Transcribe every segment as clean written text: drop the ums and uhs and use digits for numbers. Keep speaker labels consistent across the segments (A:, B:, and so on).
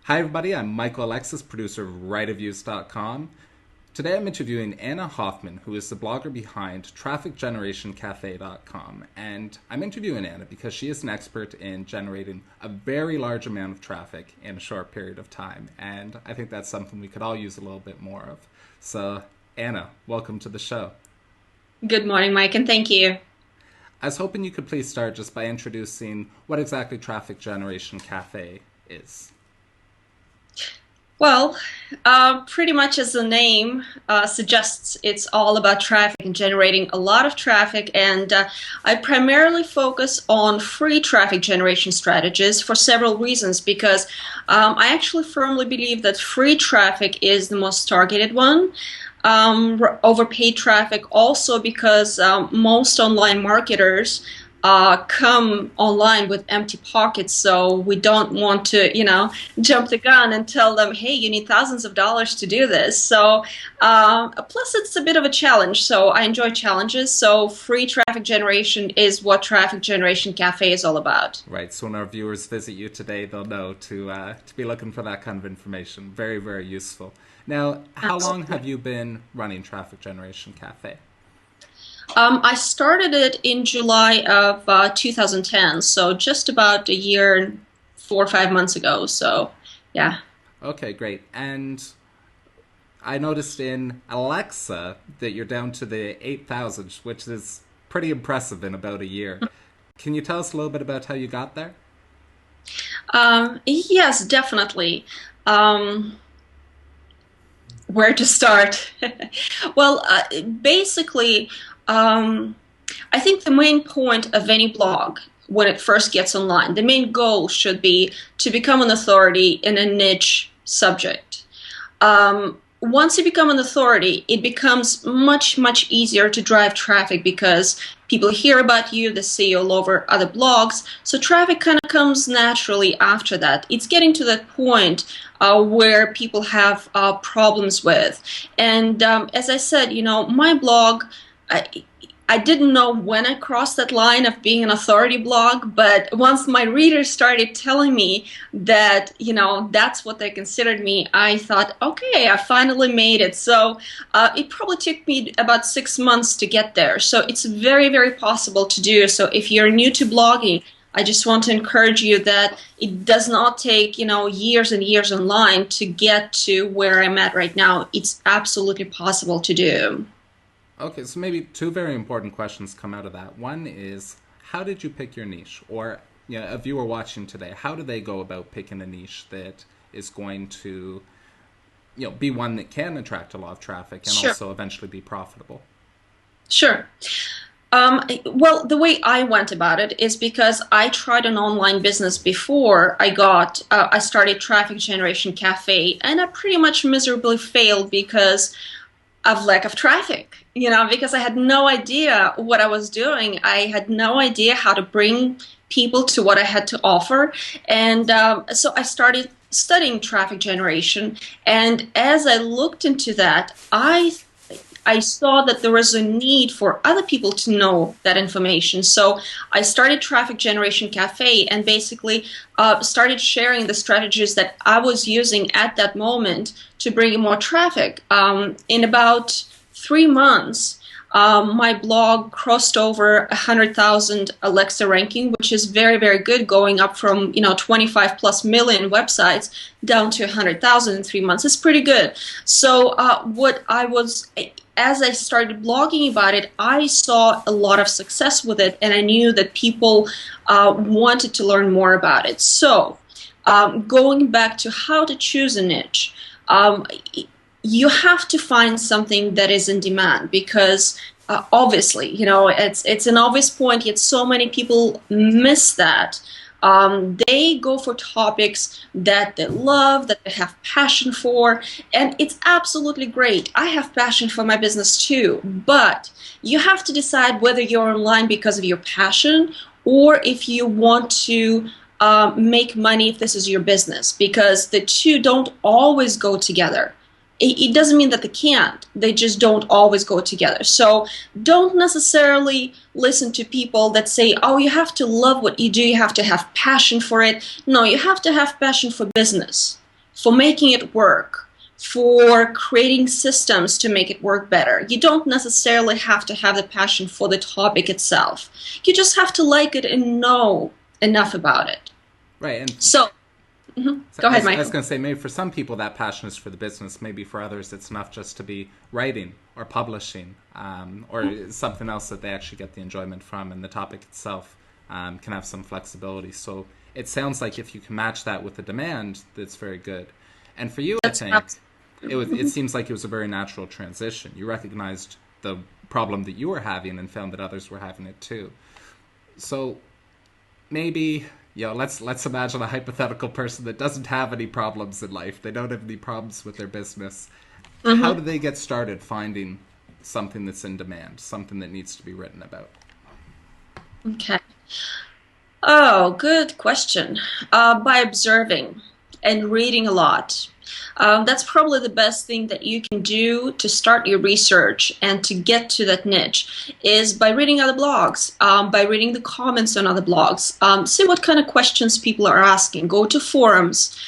A: Hi everybody, I'm Michael Alexis, producer of writerviews.com. Today I'm interviewing Anna Hoffman, who is the blogger behind trafficgenerationcafe.com. And I'm interviewing Anna because she is an expert in generating a very large amount of traffic in a short period of time. And I think that's something we could all use a little bit more of. So Anna, welcome to the show.
B: Good morning, Mike, and thank you.
A: I was hoping you could please start just by introducing what exactly Traffic Generation Cafe is.
B: Well, pretty much as the name suggests, it's all about traffic and generating a lot of traffic. And I primarily focus on free traffic generation strategies for several reasons, because I actually firmly believe that free traffic is the most targeted one. Over paid traffic also because most online marketers come online with empty pockets, so we don't want to, jump the gun and tell them, hey, you need thousands of dollars to do this. So plus it's a bit of a challenge, so I enjoy challenges. So free traffic generation is what Traffic Generation Cafe is all about.
A: Right, so when our viewers visit you today, they'll know to be looking for that kind of information. Very, very useful. Now, how long have you been running Traffic Generation Cafe?
B: I started it in July of 2010, so just about a year and 4 or 5 months ago. So, yeah.
A: Okay, great. And I noticed in Alexa that you're down to the 8,000, which is pretty impressive in about a year. Can you tell us a little bit about how you got there?
B: Yes, definitely. Where to start? Well, basically, I think the main point of any blog when it first gets online, the main goal should be to become an authority in a niche subject. Once you become an authority, it becomes much, much easier to drive traffic because people hear about you, they see you all over other blogs, so traffic kind of comes naturally after that. It's getting to that point where people have problems with. And as I said, my blog, I didn't know when I crossed that line of being an authority blog, but once my readers started telling me that, that's what they considered me, I thought, okay, I finally made it. So it probably took me about 6 months to get there. So it's very, very possible to do. So if you're new to blogging, I just want to encourage you that it does not take, years and years online to get to where I'm at right now. It's absolutely possible to do.
A: Okay, so maybe two very important questions come out of that. One is, how did you pick your niche? Or, a viewer watching today, how do they go about picking a niche that is going to, be one that can attract a lot of traffic and
B: Sure.
A: also eventually be profitable?
B: Sure. Well, the way I went about it is because I tried an online business before I started Traffic Generation Cafe, and I pretty much miserably failed because of lack of traffic, because I had no idea what I was doing. I had no idea how to bring people to what I had to offer. And so I started studying traffic generation. And as I looked into that, I saw that there was a need for other people to know that information. So I started Traffic Generation Cafe and basically started sharing the strategies that I was using at that moment to bring in more traffic. In about 3 months, my blog crossed over 100,000 Alexa ranking, which is very, very good, going up from 25 plus million websites down to 100,000 in 3 months. It's pretty good. So as I started blogging about it, I saw a lot of success with it, and I knew that people wanted to learn more about it. So going back to how to choose a niche, you have to find something that is in demand because obviously, it's an obvious point, yet so many people miss that. They go for topics that they love, that they have passion for, and it's absolutely great. I have passion for my business too, but you have to decide whether you're online because of your passion or if you want to make money if this is your business, because the two don't always go together. It doesn't mean that they can't. They just don't always go together. So don't necessarily listen to people that say, oh, you have to love what you do, you have to have passion for it. No, you have to have passion for business. for making it work, for creating systems to make it work better. You don't necessarily have to have the passion for the topic itself. You just have to like it and know enough about it.
A: Right. And
B: so
A: so
B: go ahead,
A: I was
B: Michael.
A: going to say, maybe for some people that passion is for the business. Maybe for others it's enough just to be writing or publishing, or something else that they actually get the enjoyment from, and the topic itself can have some flexibility. So it sounds like if you can match that with the demand, that's very good. And for you, I
B: That's
A: think it seems like it was a very natural transition. You recognized the problem that you were having and found that others were having it too. So maybe, let's imagine a hypothetical person that doesn't have any problems in life. They don't have any problems with their business. How do they get started finding something that's in demand, something that needs to be written about?
B: Okay. Oh, good question. By observing and reading a lot. That's probably the best thing that you can do to start your research and to get to that niche, is by reading other blogs, by reading the comments on other blogs, see what kind of questions people are asking, go to forums,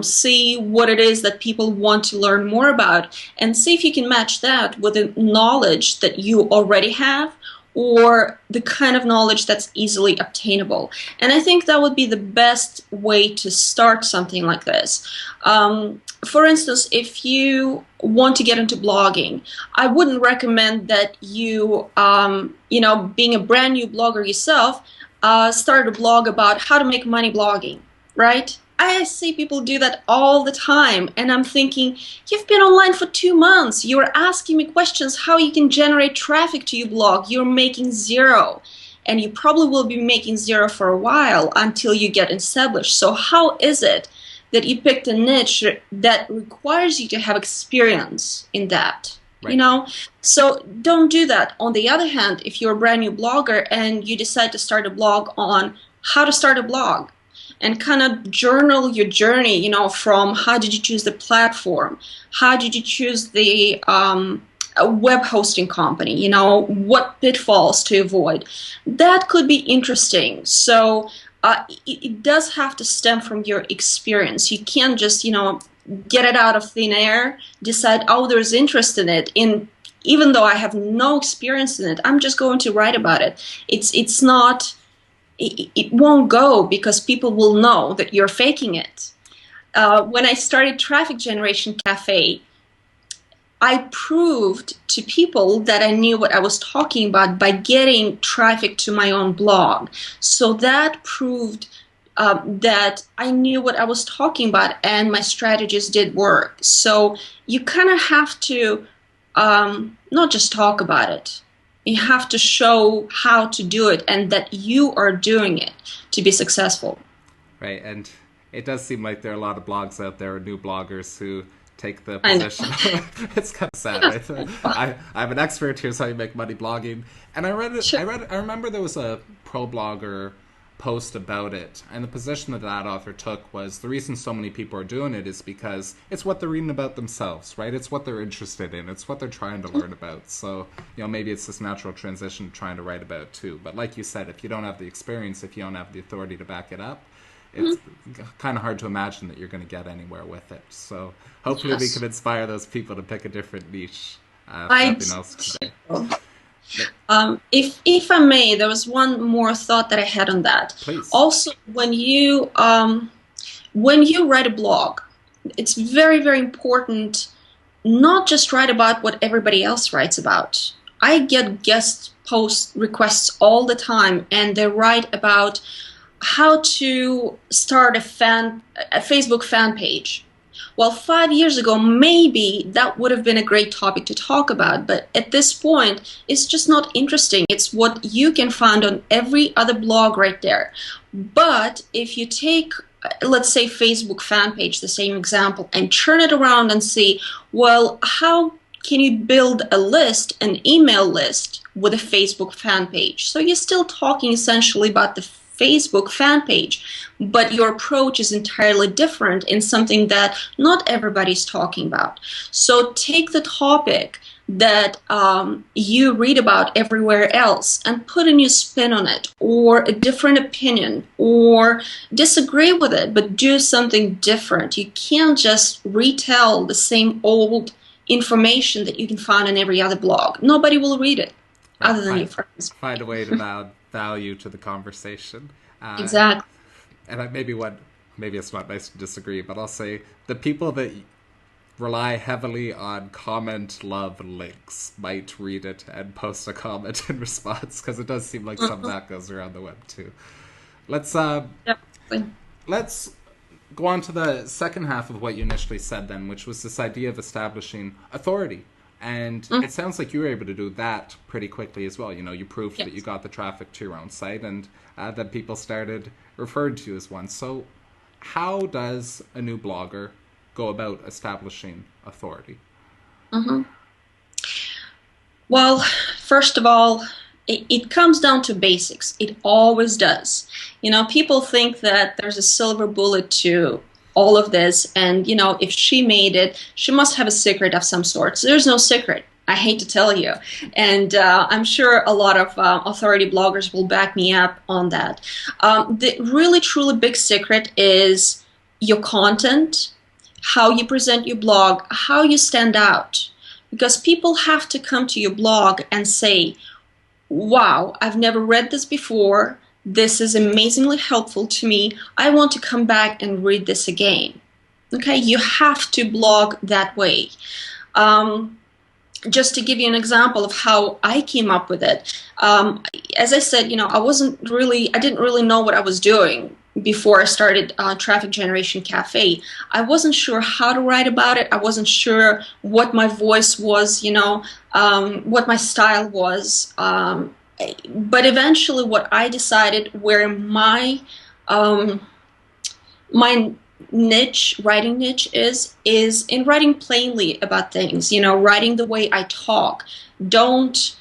B: see what it is that people want to learn more about, and see if you can match that with the knowledge that you already have, or the kind of knowledge that's easily obtainable. And I think that would be the best way to start something like this. For instance, if you want to get into blogging, I wouldn't recommend that you, being a brand new blogger yourself, start a blog about how to make money blogging, right? I see people do that all the time, and I'm thinking, you've been online for 2 months. You're asking me questions how you can generate traffic to your blog. You're making zero, and you probably will be making zero for a while until you get established. So how is it that you picked a niche that requires you to have experience in that?
A: Right.
B: So don't do that. On the other hand, if you're a brand new blogger and you decide to start a blog on how to start a blog, and kind of journal your journey, from how did you choose the platform, how did you choose the web hosting company, what pitfalls to avoid. That could be interesting. So it does have to stem from your experience. You can't just, get it out of thin air, decide, oh, there's interest in it. Even though I have no experience in it, I'm just going to write about it. It's not... It won't go, because people will know that you're faking it. When I started Traffic Generation Cafe, I proved to people that I knew what I was talking about by getting traffic to my own blog. So that proved that I knew what I was talking about, and my strategies did work. So you kind of have to not just talk about it. You have to show how to do it, and that you are doing it to be successful.
A: Right, and it does seem like there are a lot of blogs out there, new bloggers who take the position. It's kind of sad, right? I'm an expert. Here's how you make money blogging. And I read it.
B: Sure.
A: I remember there was a pro blogger post about it, and the position that author took was the reason so many people are doing it is because it's what they're reading about themselves, right? It's what they're interested in. It's what they're trying to learn about. So, maybe it's this natural transition trying to write about it too. But like you said, if you don't have the experience, if you don't have the authority to back it up, it's kind of hard to imagine that you're going to get anywhere with it. So hopefully we can inspire those people to pick a different niche, if nothing else today.
B: If I may, there was one more thought that I had on that.
A: Please.
B: Also, when you write a blog, it's very, very important not just write about what everybody else writes about. I get guest post requests all the time, and they write about how to start a Facebook fan page. Well, 5 years ago, maybe that would have been a great topic to talk about, but at this point, it's just not interesting. It's what you can find on every other blog right there. But if you take, let's say, Facebook fan page, the same example, and turn it around and see, well, how can you build a list, an email list, with a Facebook fan page? So you're still talking essentially about the Facebook fan page, but your approach is entirely different in something that not everybody's talking about. So take the topic, that you read about everywhere else and put a new spin on it, or a different opinion, or disagree with it, but do something different. You can't just retell the same old information that you can find in every other blog. Nobody will read it
A: Right.
B: other than your friends.
A: Find a way to add value to the conversation.
B: Exactly.
A: And maybe it's not nice to disagree, but I'll say the people that rely heavily on comment love links might read it and post a comment in response, because it does seem like some of that goes around the web too. Let's
B: Definitely.
A: let's go on to the second half of what you initially said then, which was this idea of establishing authority. And it sounds like you were able to do that pretty quickly as well. You know, you proved that you got the traffic to your own site, and that people started referring to you as one. So how does a new blogger go about establishing authority?
B: Well, first of all, it comes down to basics. It always does. You know, people think that there's a silver bullet to all of this, and, you know, if she made it, she must have a secret of some sort. So there's no secret. I hate to tell you. And I'm sure a lot of authority bloggers will back me up on that. The really, truly big secret is your content, how you present your blog, how you stand out. Because people have to come to your blog and say, wow, I've never read this before. This is amazingly helpful to me. I want to come back and read this again. Okay, you have to blog that way. Just to give you an example of how I came up with it, as I said, you know, I didn't really know what I was doing before I started Traffic Generation Cafe. I wasn't sure how to write about it. I wasn't sure what my voice was, you know, what my style was. But eventually what I decided where my writing niche is in writing plainly about things, you know, writing the way I talk. Don't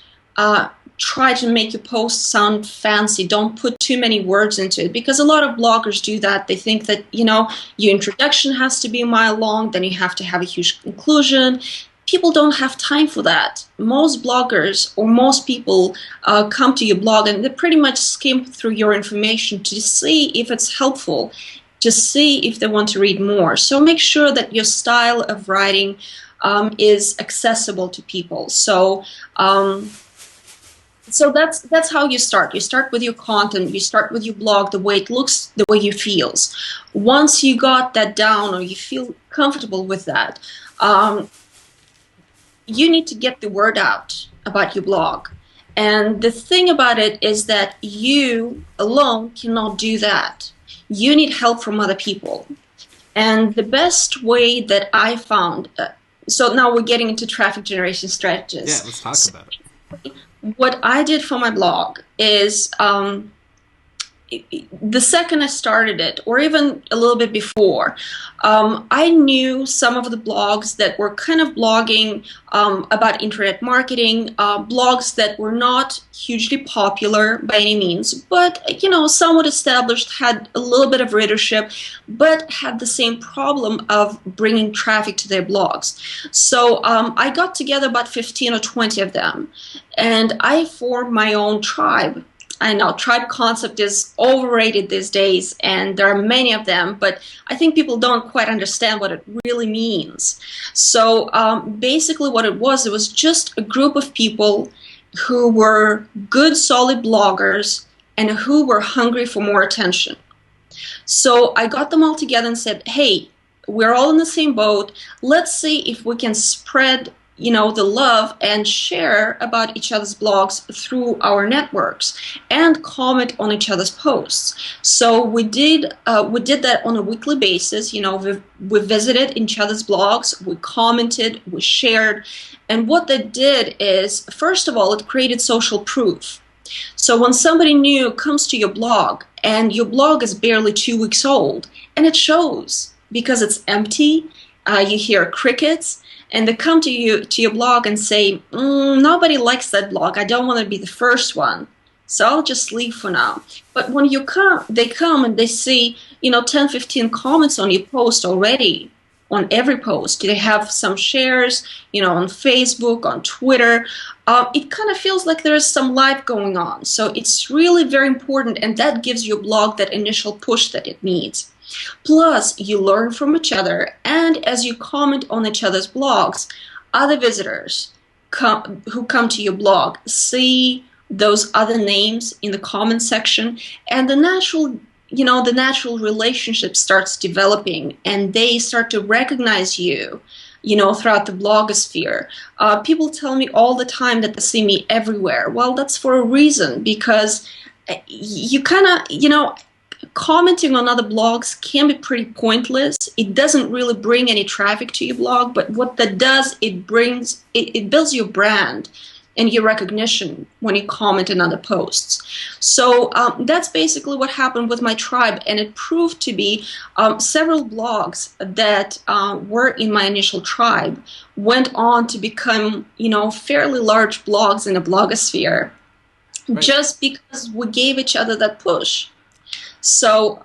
B: try to make your post sound fancy. Don't put too many words into it, because a lot of bloggers do that. They think that, you know, your introduction has to be a mile long, then you have to have a huge conclusion. People don't have time for that. Most bloggers or most people come to your blog and they pretty much skim through your information to see if it's helpful, to see if they want to read more. So make sure that your style of writing is accessible to people. So that's how you start. You start with your content, you start with your blog, the way it looks, the way you feels. Once you got that down or you feel comfortable with that, you need to get the word out about your blog. And the thing about it is that you alone cannot do that. You need help from other people. And the best way that I found, so now we're getting into traffic generation strategies.
A: Yeah, let's talk about it.
B: What I did for my blog is the second I started it, or even a little bit before, I knew some of the blogs that were kind of blogging about internet marketing, blogs that were not hugely popular by any means, but, you know, somewhat established, had a little bit of readership, but had the same problem of bringing traffic to their blogs. So I got together about 15 or 20 of them, and I formed my own tribe. I know tribe concept is overrated these days, and there are many of them, but I think people don't quite understand what it really means. So basically what it was just a group of people who were good, solid bloggers and who were hungry for more attention. So I got them all together and said, hey, we're all in the same boat. Let's see if we can spread, you know, the love and share about each other's blogs through our networks and comment on each other's posts. So we did that on a weekly basis. You know, we visited each other's blogs, we commented, we shared, and what that did is, first of all, it created social proof. So when somebody new comes to your blog and your blog is barely 2 weeks old, and it shows because it's empty, you hear crickets, and they come to your blog and say, nobody likes that blog. I don't want to be the first one, so I'll just leave for now. But when they come and they see, you know, 10, 15 comments on your post already, on every post? Do they have some shares, on Facebook, on Twitter? It kind of feels like there's some life going on. So it's really very important, and that gives your blog that initial push that it needs. Plus, you learn from each other, and as you comment on each other's blogs, other visitors who come to your blog see those other names in the comment section, and the natural relationship starts developing, and they start to recognize you, throughout the blogosphere. People tell me all the time that they see me everywhere. Well, that's for a reason, because you kind of, commenting on other blogs can be pretty pointless. It doesn't really bring any traffic to your blog, but what that does, it builds your brand and your recognition when you comment on other posts. So that's basically what happened with my tribe, and it proved to be several blogs that were in my initial tribe went on to become, fairly large blogs in the blogosphere, right, just because we gave each other that push. So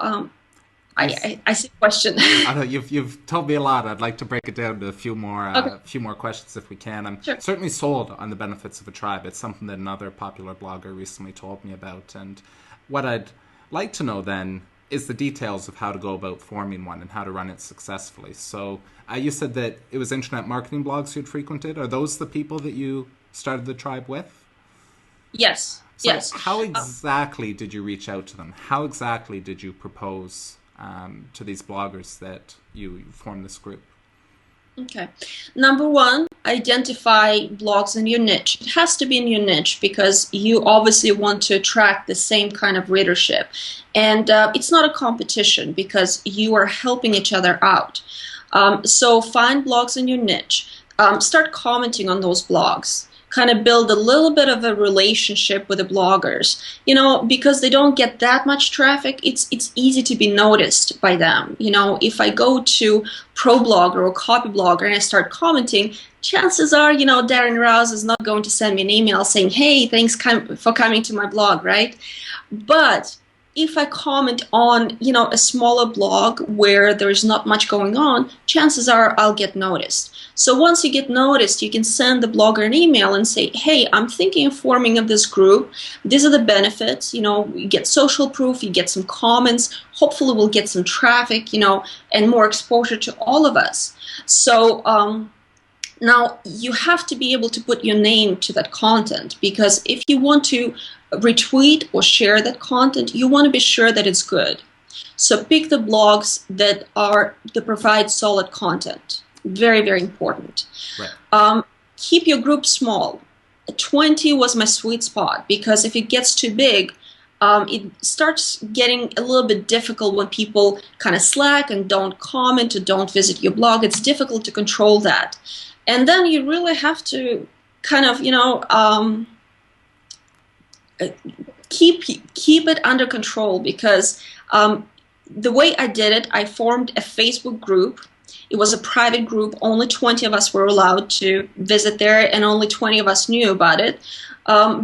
B: I see a question.
A: I know you've told me a lot. I'd like to break it down to a few more questions if we can. I'm certainly sold on the benefits of a tribe. It's something that another popular blogger recently told me about. And what I'd like to know then is the details of how to go about forming one and how to run it successfully. So you said that it was internet marketing blogs you'd frequented. Are those the people that you started the tribe with?
B: Yes.
A: So
B: yes.
A: How exactly did you reach out to them? How exactly did you propose to these bloggers that you form this group?
B: Okay. Number one, identify blogs in your niche. It has to be in your niche because you obviously want to attract the same kind of readership. And it's not a competition because you are helping each other out. So find blogs in your niche. Start commenting on those blogs. Kind of build a little bit of a relationship with the bloggers, because they don't get that much traffic. It's easy to be noticed by them. If I go to ProBlogger or Copyblogger and I start commenting, chances are, Darren Rouse is not going to send me an email saying, "Hey, thanks for coming to my blog," right? But if I comment on, a smaller blog where there's not much going on, chances are I'll get noticed. So once you get noticed, you can send the blogger an email and say, "Hey, I'm thinking of forming of this group. These are the benefits. You get social proof, you get some comments. Hopefully we'll get some traffic, and more exposure to all of us." So now you have to be able to put your name to that content, because if you want to retweet or share that content, you want to be sure that it's good. So pick the blogs that provide solid content. Very, very important. Right. Keep your group small. 20 was my sweet spot, because if it gets too big, it starts getting a little bit difficult when people kind of slack and don't comment or don't visit your blog. It's difficult to control that. And then you really have to kind of, keep it under control, because the way I did it, I formed a Facebook group. It was a private group. Only 20 of us were allowed to visit there, and only 20 of us knew about it.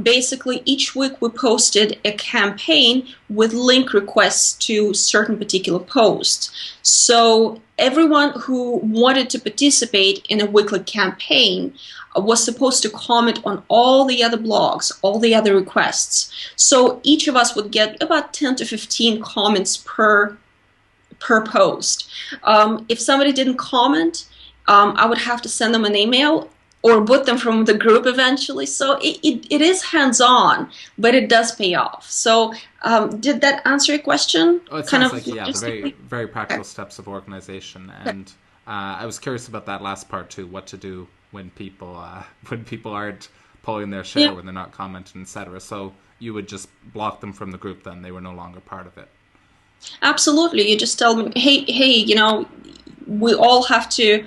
B: Basically, each week we posted a campaign with link requests to certain particular posts. So everyone who wanted to participate in a weekly campaign was supposed to comment on all the other blogs, all the other requests. So each of us would get about 10 to 15 comments per post. If somebody didn't comment, I would have to send them an email or boot them from the group eventually. So it is hands-on, but it does pay off. So did that answer your question?
A: Oh, it sounds like, yeah, the very, very practical steps of organization. And I was curious about that last part too, what to do when people aren't pulling their share, when they're not commenting, etc. So you would just block them from the group then. They were no longer part of it.
B: Absolutely. You just tell them, hey, we all have to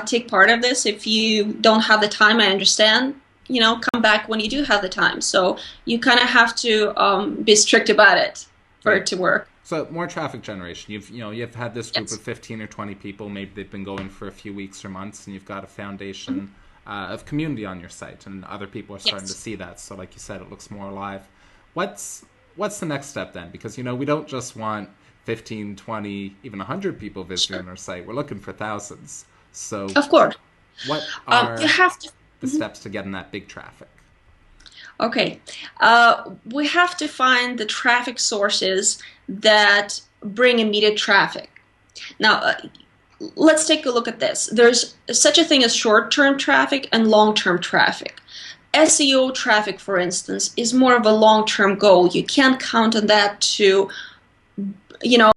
B: take part of this. If you don't have the time, I understand. Come back when you do have the time. So you kind of have to be strict about it for it to work.
A: So more traffic generation. You've had this group of 15 or 20 people. Maybe they've been going for a few weeks or months, and you've got a foundation of community on your site, and other people are starting to see that. So like you said, it looks more alive. What's the next step then? Because we don't just want 15, 20, even 100 people visiting our site. We're looking for thousands. So
B: Of course.
A: what
B: You
A: are
B: have to.
A: the steps to getting that big traffic?
B: Okay. We have to find the traffic sources that bring immediate traffic. Now, let's take a look at this. There's such a thing as short-term traffic and long-term traffic. SEO traffic, for instance, is more of a long-term goal. You can't count on that to,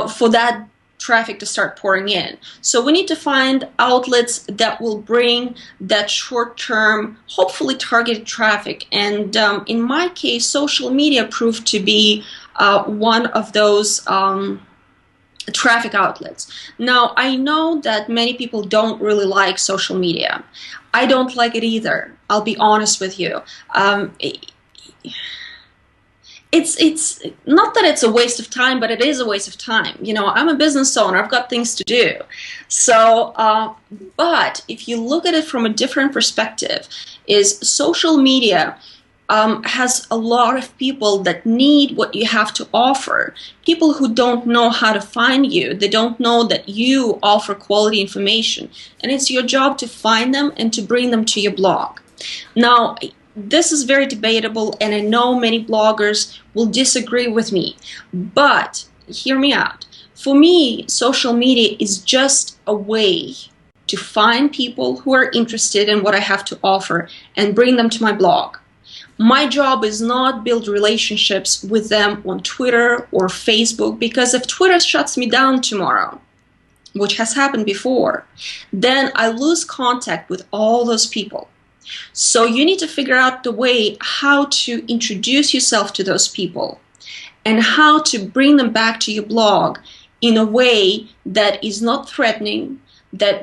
B: for that traffic to start pouring in. So we need to find outlets that will bring that short-term, hopefully targeted traffic. And in my case, social media proved to be one of those traffic outlets. Now, I know that many people don't really like social media. I don't like it either. I'll be honest with you. It's not that it's a waste of time, but it is a waste of time. I'm a business owner. I've got things to do. So, but if you look at it from a different perspective, is social media has a lot of people that need what you have to offer. People who don't know how to find you. They don't know that you offer quality information. And it's your job to find them and to bring them to your blog. Now, this is very debatable, and I know many bloggers will disagree with me. But hear me out. For me, social media is just a way to find people who are interested in what I have to offer and bring them to my blog. My job is not build relationships with them on Twitter or Facebook, because if Twitter shuts me down tomorrow, which has happened before, then I lose contact with all those people. So you need to figure out the way how to introduce yourself to those people and how to bring them back to your blog in a way that is not threatening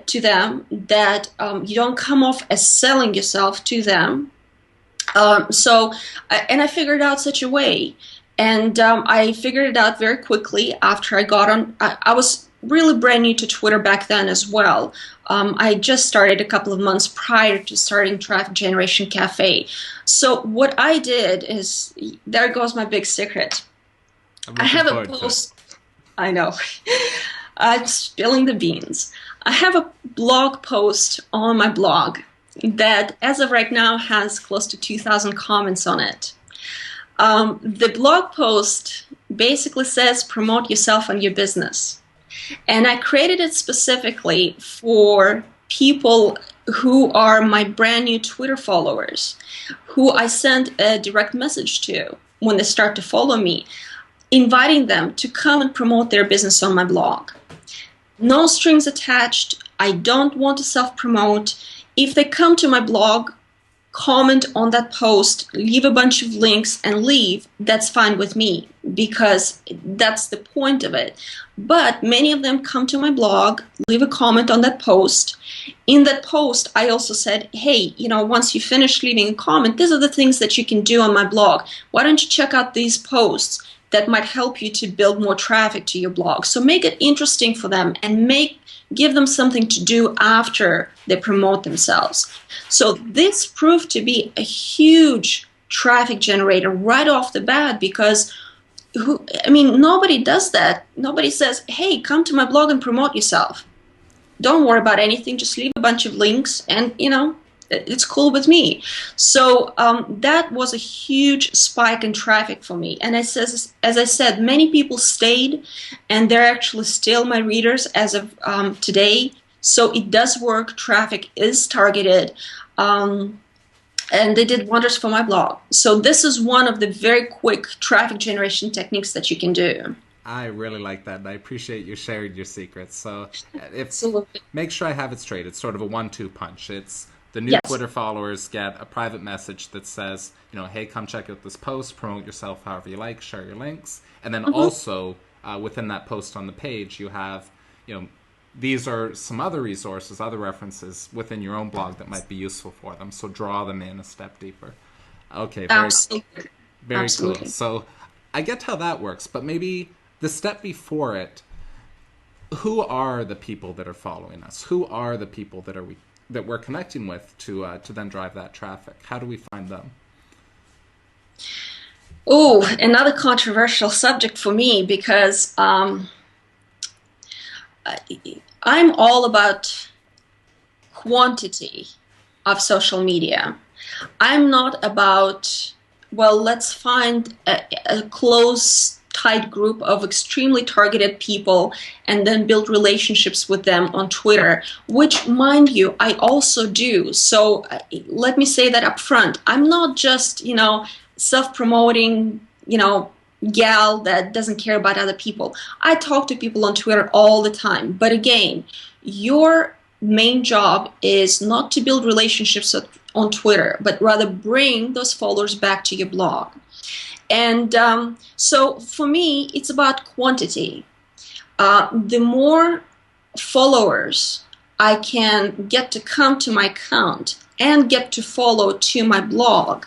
B: to them, that you don't come off as selling yourself to them. And I figured out such a way, and I figured it out very quickly after I got on. I was really brand new to Twitter back then as well. I just started a couple of months prior to starting Traffic Generation Cafe. So what I did is, there goes my big secret. I have a post. I know. I'm spilling the beans. I have a blog post on my blog that, as of right now, has close to 2,000 comments on it. The blog post basically says, promote yourself and your business. And I created it specifically for people who are my brand new Twitter followers, who I sent a direct message to when they start to follow me, inviting them to come and promote their business on my blog. No strings attached. I don't want to self-promote. If they come to my blog, comment on that post, leave a bunch of links and leave, that's fine with me, because that's the point of it. But many of them come to my blog, leave a comment on that post. In that post, I also said, hey, once you finish leaving a comment, these are the things that you can do on my blog. Why don't you check out these posts that might help you to build more traffic to your blog? So make it interesting for them and give them something to do after they promote themselves. So this proved to be a huge traffic generator right off the bat, because nobody does that. Nobody says, hey, come to my blog and promote yourself. Don't worry about anything. Just leave a bunch of links and, it's cool with me. So that was a huge spike in traffic for me. And as I said, many people stayed, and they're actually still my readers as of today. So it does work. Traffic is targeted. And they did wonders for my blog. So this is one of the very quick traffic generation techniques that you can do.
A: I really like that, and I appreciate you sharing your secrets. So
B: Absolutely.
A: Make sure I have it straight. It's sort of a 1-2 punch. It's the new
B: Yes.
A: Twitter followers get a private message that says, hey, come check out this post, promote yourself however you like, share your links. And then also within that post on the page, you have, these are some other resources, other references within your own blog that might be useful for them. So draw them in a step deeper. Okay,
B: Absolutely.
A: Very
B: Absolutely.
A: cool. So I get how that works, but maybe the step before it, who are the people that are following us? Who are the people that we're connecting with to then drive that traffic? How do we find them?
B: Oh, another controversial subject for me, because I'm all about quantity of social media. I'm not about, well, let's find a close, tight group of extremely targeted people and then build relationships with them on Twitter, which, mind you, I also do. So let me say that up front. I'm not just, self-promoting, gal that doesn't care about other people. I talk to people on Twitter all the time. But again, your main job is not to build relationships on Twitter, but rather bring those followers back to your blog. And so for me, it's about quantity. The more followers I can get to come to my account and get to follow to my blog,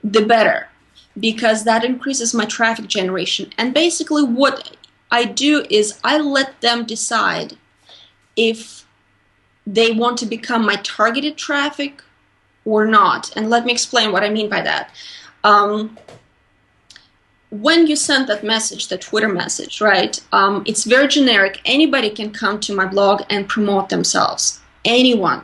B: the better, because that increases my traffic generation. And basically what I do is I let them decide if they want to become my targeted traffic or not. And let me explain what I mean by that. When you send that message, the Twitter message, right, it's very generic. Anybody can come to my blog and promote themselves. Anyone.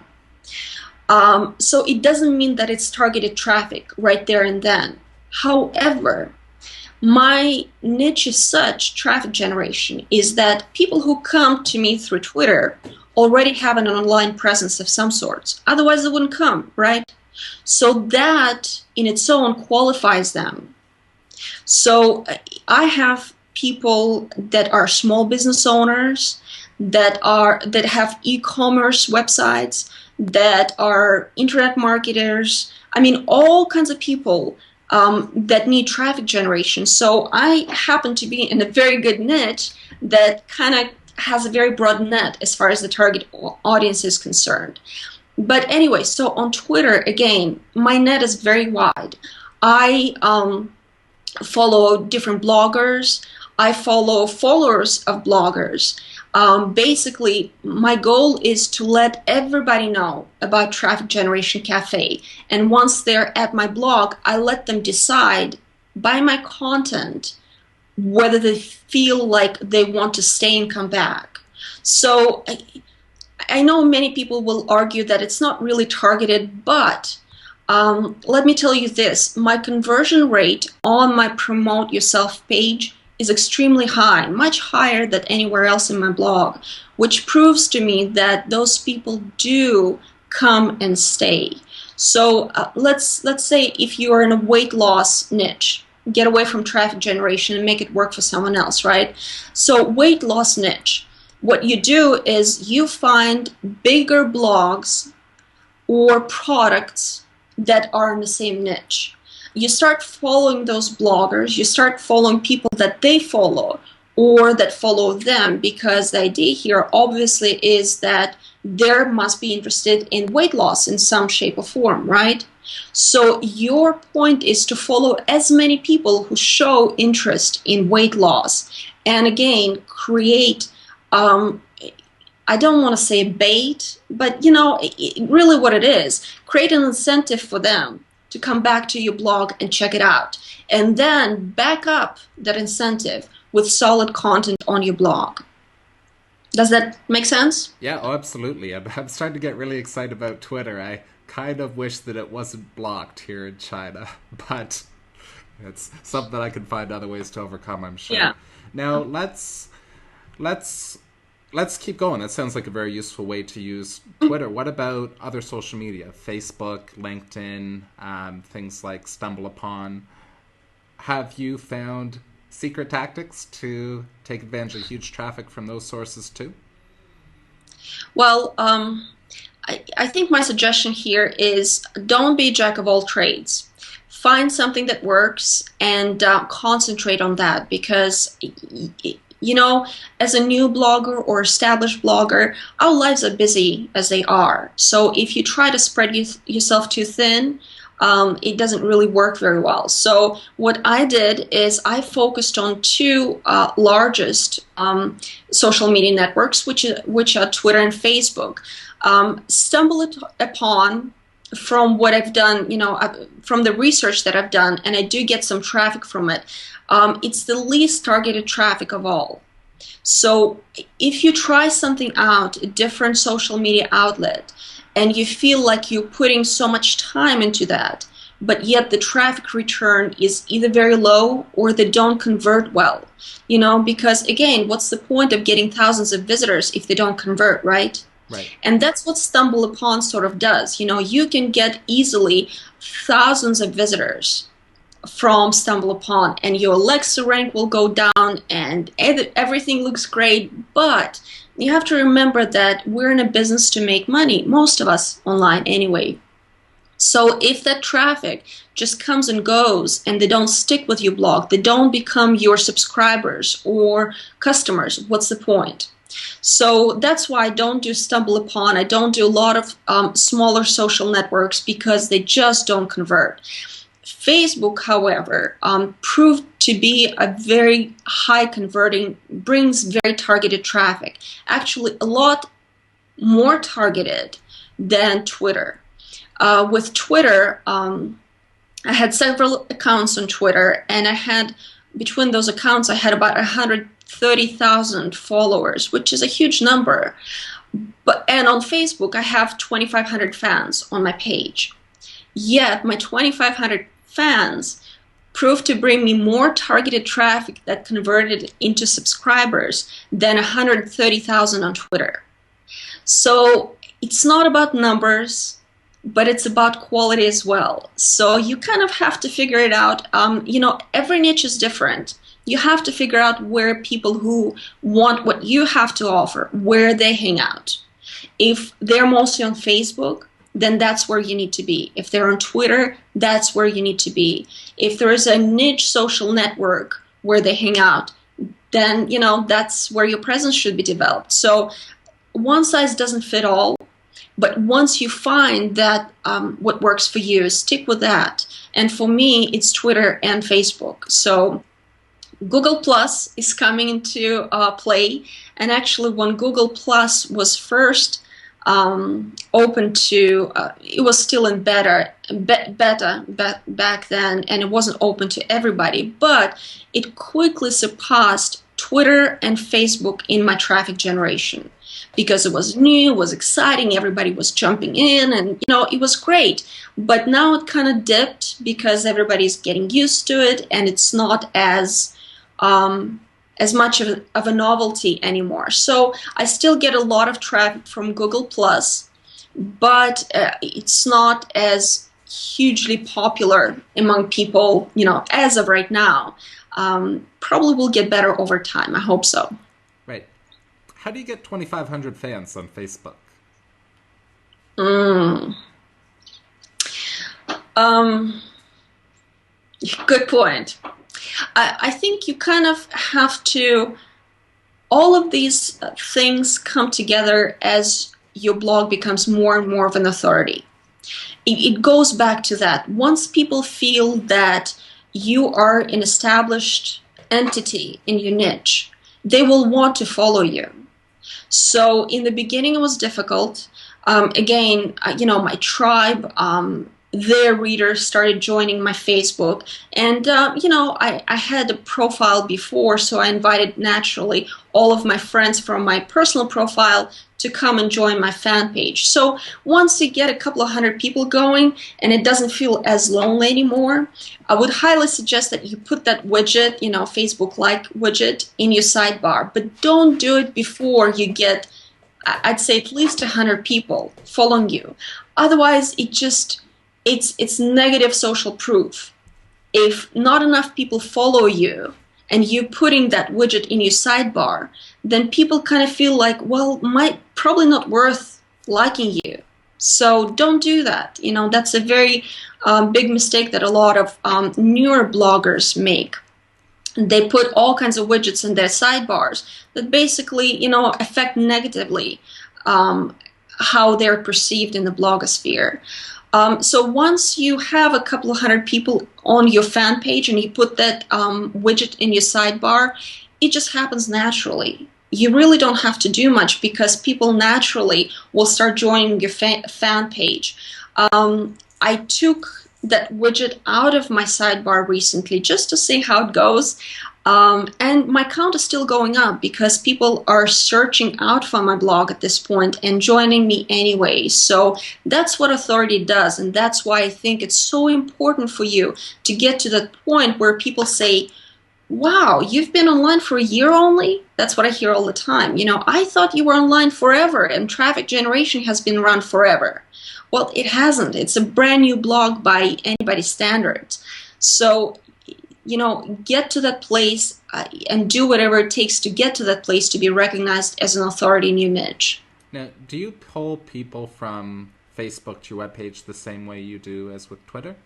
B: So it doesn't mean that it's targeted traffic right there and then. However, my niche is such, traffic generation, is that people who come to me through Twitter already have an online presence of some sorts. Otherwise, they wouldn't come, right? So that in its own qualifies them. So I have people that are small business owners, that have e-commerce websites, that are internet marketers. I mean, all kinds of people that need traffic generation. So I happen to be in a very good niche that kind of has a very broad net as far as the target audience is concerned. But anyway, so on Twitter, again, my net is very wide. I follow different bloggers. I follow followers of bloggers. Basically, my goal is to let everybody know about Traffic Generation Cafe. And once they're at my blog, I let them decide by my content whether they feel like they want to stay and come back. So I know many people will argue that it's not really targeted, but let me tell you this. My conversion rate on my Promote Yourself page is extremely high, much higher than anywhere else in my blog, which proves to me that those people do come and stay. So let's say if you are in a weight loss niche, get away from traffic generation and make it work for someone else, right? So weight loss niche, what you do is you find bigger blogs or products that are in the same niche. You start following those bloggers, you start following people that they follow or that follow them, because the idea here obviously is that they must be interested in weight loss in some shape or form, right? So your point is to follow as many people who show interest in weight loss, and again, create, I don't want to say bait, but really what it is, create an incentive for them to come back to your blog and check it out, and then back up that incentive with solid content on your blog. Does that make sense?
A: Yeah, oh, absolutely. I'm starting to get really excited about Twitter. I kind of wish that it wasn't blocked here in China, but it's something I can find other ways to overcome, I'm sure.
B: Yeah.
A: Now let's keep going. That sounds like a very useful way to use Twitter. What about other social media? Facebook, LinkedIn, things like StumbleUpon. Have you found secret tactics to take advantage of huge traffic from those sources too?
B: Well, I think my suggestion here is don't be a jack of all trades. Find something that works and concentrate on that, because as a new blogger or established blogger, our lives are busy as they are. So if you try to spread yourself too thin, it doesn't really work very well. So what I did is I focused on two largest social media networks, which are Twitter and Facebook. Stumbled upon, from what I've done, from the research that I've done, and I do get some traffic from it, it's the least targeted traffic of all. So if you try something out, a different social media outlet, and you feel like you're putting so much time into that, but yet the traffic return is either very low or they don't convert well, because again, what's the point of getting thousands of visitors if they don't convert, right?
A: Right.
B: And that's what Stumble Upon sort of does. You can get easily thousands of visitors from Stumble Upon, and your Alexa rank will go down, and everything looks great. But you have to remember that we're in a business to make money, most of us online anyway. So if that traffic just comes and goes and they don't stick with your blog, they don't become your subscribers or customers, what's the point? So that's why I don't do Stumble Upon. I don't do a lot of smaller social networks because they just don't convert. Facebook, however, proved to be a very high converting, brings very targeted traffic. Actually, a lot more targeted than Twitter. With Twitter, I had several accounts on Twitter, and between those accounts, I had about 130,000 followers, which is a huge number. And on Facebook, I have 2,500 fans on my page. Yet, my 2,500 fans proved to bring me more targeted traffic that converted into subscribers than 130,000 on Twitter. So it's not about numbers, but it's about quality as well. So you kind of have to figure it out. Every niche is different. You have to figure out where people who want what you have to offer, where they hang out. If they're mostly on Facebook, then that's where you need to be. If they're on Twitter, that's where you need to be. If there is a niche social network where they hang out, then that's where your presence should be developed. So one size doesn't fit all, but once you find that what works for you, stick with that. And for me, it's Twitter and Facebook. So Google Plus is coming into play, and actually when Google Plus was first open to, it was still in beta back then, and it wasn't open to everybody, but it quickly surpassed Twitter and Facebook in my traffic generation because it was new, it was exciting, everybody was jumping in, and it was great. But now it kind of dipped because everybody's getting used to it, and it's not as much of a novelty anymore. So I still get a lot of traffic from Google Plus, but it's not as hugely popular among people, as of right now. Probably will get better over time. I hope so.
A: Right. How do you get 2,500 fans on Facebook?
B: Good point. I think you kind of have to, all of these things come together as your blog becomes more and more of an authority. It goes back to that. Once people feel that you are an established entity in your niche, they will want to follow you. So in the beginning, it was difficult. Again, my tribe, their readers started joining my Facebook, and I had a profile before, so I invited naturally all of my friends from my personal profile to come and join my fan page. So once you get a couple of hundred people going and it doesn't feel as lonely anymore, I would highly suggest that you put that widget, Facebook like widget, in your sidebar, but don't do it before you get, I'd say, at least 100 people following you. Otherwise, it's negative social proof. If not enough people follow you and you're putting that widget in your sidebar, then people kind of feel like, well, might probably not worth liking you. So don't do that. That's a very big mistake that a lot of newer bloggers make. They put all kinds of widgets in their sidebars that basically, affect negatively how they're perceived in the blogosphere. So once you have a couple of hundred people on your fan page and you put that widget in your sidebar, it just happens naturally. You really don't have to do much because people naturally will start joining your fan page. I took that widget out of my sidebar recently just to see how it goes. And my count is still going up because people are searching out for my blog at this point and joining me anyway. So that's what authority does. And that's why I think it's so important for you to get to that point where people say, wow, you've been online for a year only? That's what I hear all the time. I thought you were online forever and traffic generation has been around forever. Well, it hasn't. It's a brand new blog by anybody's standards. So, get to that place and do whatever it takes to get to that place to be recognized as an authority in your niche.
A: Now, do you pull people from Facebook to your webpage the same way you do as with Twitter?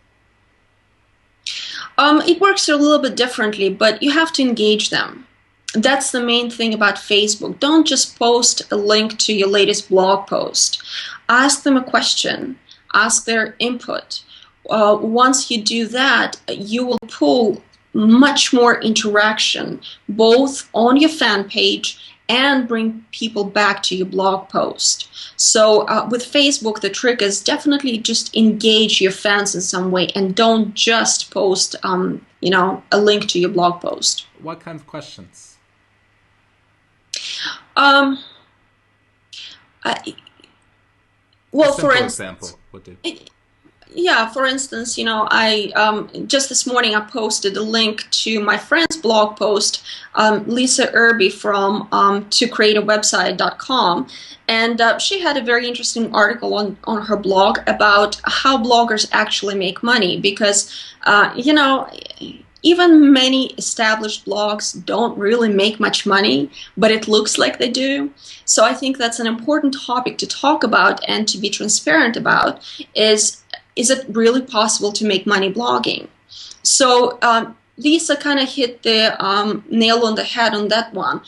B: It works a little bit differently, but you have to engage them. That's the main thing about Facebook. Don't just post a link to your latest blog post. Ask them a question. Ask their input. Once you do that, you will pull much more interaction, both on your fan page and bring people back to your blog post. So with Facebook, the trick is definitely just engage your fans in some way and don't just post, a link to your blog post.
A: What kind of questions?
B: Well,
A: for example, would do.
B: Yeah, for instance, I just this morning I posted a link to my friend's blog post, Lisa Irby from tocreateawebsite.com, and she had a very interesting article on her blog about how bloggers actually make money because, even many established blogs don't really make much money, but it looks like they do. So I think that's an important topic to talk about and to be transparent about is it really possible to make money blogging? So Lisa kind of hit the nail on the head on that one,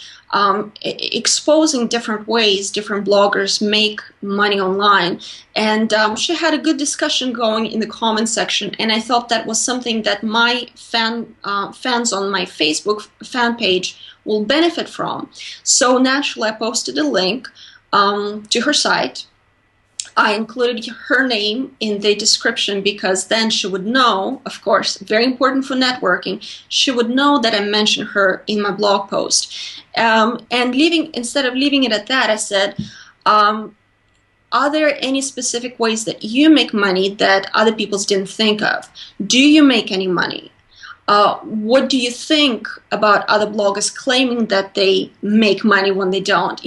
B: exposing different ways different bloggers make money online. And she had a good discussion going in the comment section, and I thought that was something that my fans on my Facebook fan page will benefit from. So naturally, I posted a link to her site. I included her name in the description because then she would know, of course, very important for networking, she would know that I mentioned her in my blog post. And instead of leaving it at that, I said, are there any specific ways that you make money that other people didn't think of? Do you make any money? What do you think about other bloggers claiming that they make money when they don't?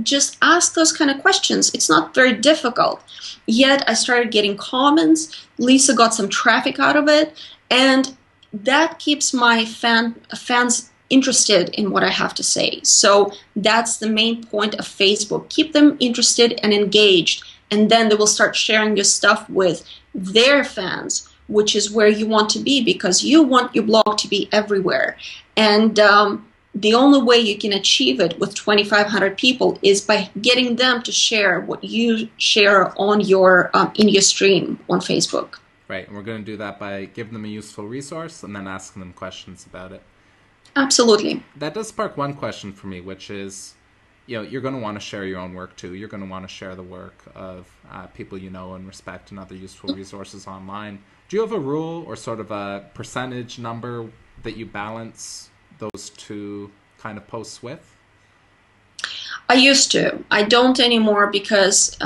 B: Just ask those kind of questions. It's not very difficult. Yet I started getting comments. Lisa got some traffic out of it. And that keeps my fans interested in what I have to say. So that's the main point of Facebook. Keep them interested and engaged. And then they will start sharing your stuff with their fans, which is where you want to be because you want your blog to be everywhere. And the only way you can achieve it with 2,500 people is by getting them to share what you share on your in your stream on Facebook.
A: Right, and we're going to do that by giving them a useful resource and then asking them questions about it.
B: Absolutely.
A: That does spark one question for me, which is, you're going to want to share your own work too. You're going to want to share the work of people you know and respect and other useful resources online. Do you have a rule or sort of a percentage number that you balance those two kind of posts with?
B: I used to. I don't anymore because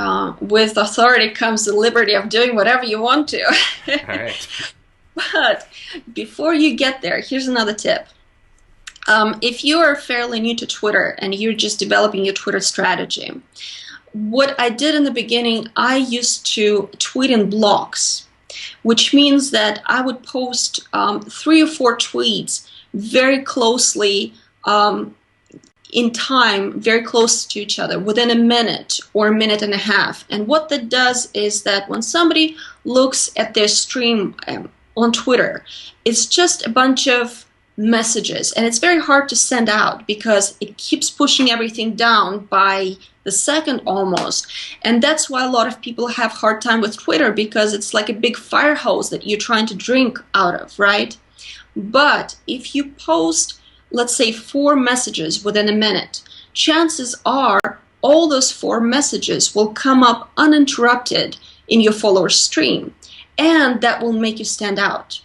B: with authority comes the liberty of doing whatever you want to.
A: All right.
B: But before you get there, here's another tip. If you are fairly new to Twitter and you're just developing your Twitter strategy, what I did in the beginning, I used to tweet in blocks, which means that I would post 3 or 4 tweets very closely in time, very close to each other, within a minute or a minute and a half. And what that does is that when somebody looks at their stream on Twitter, it's just a bunch of messages, and it's very hard to send out because it keeps pushing everything down by the second almost. And that's why a lot of people have hard time with Twitter, because it's like a big fire hose that you're trying to drink out of, right? But if you post, let's say, 4 messages within a minute, chances are all those 4 messages will come up uninterrupted in your follower stream, and that will make you stand out.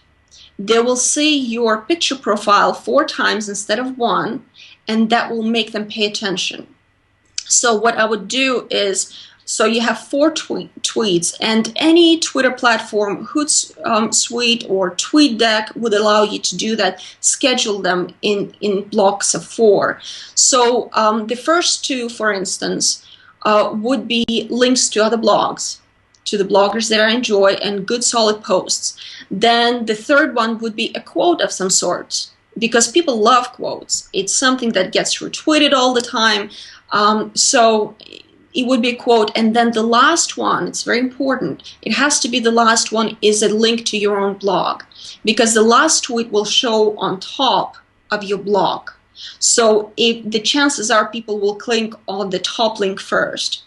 B: they will see your picture profile 4 times instead of one, and that will make them pay attention. So what I would do is, so you have 4 tweets, and any Twitter platform, Hootsuite or TweetDeck, would allow you to do that, schedule them in blocks of 4. So the first 2, for instance, would be links to other blogs, to the bloggers that I enjoy, and good solid posts. Then the third one would be a quote of some sort, because people love quotes. It's something that gets retweeted all the time. So it would be a quote. And then the last one, it's very important, it has to be the last one, is a link to your own blog, because the last tweet will show on top of your blog. So if the chances are people will click on the top link first.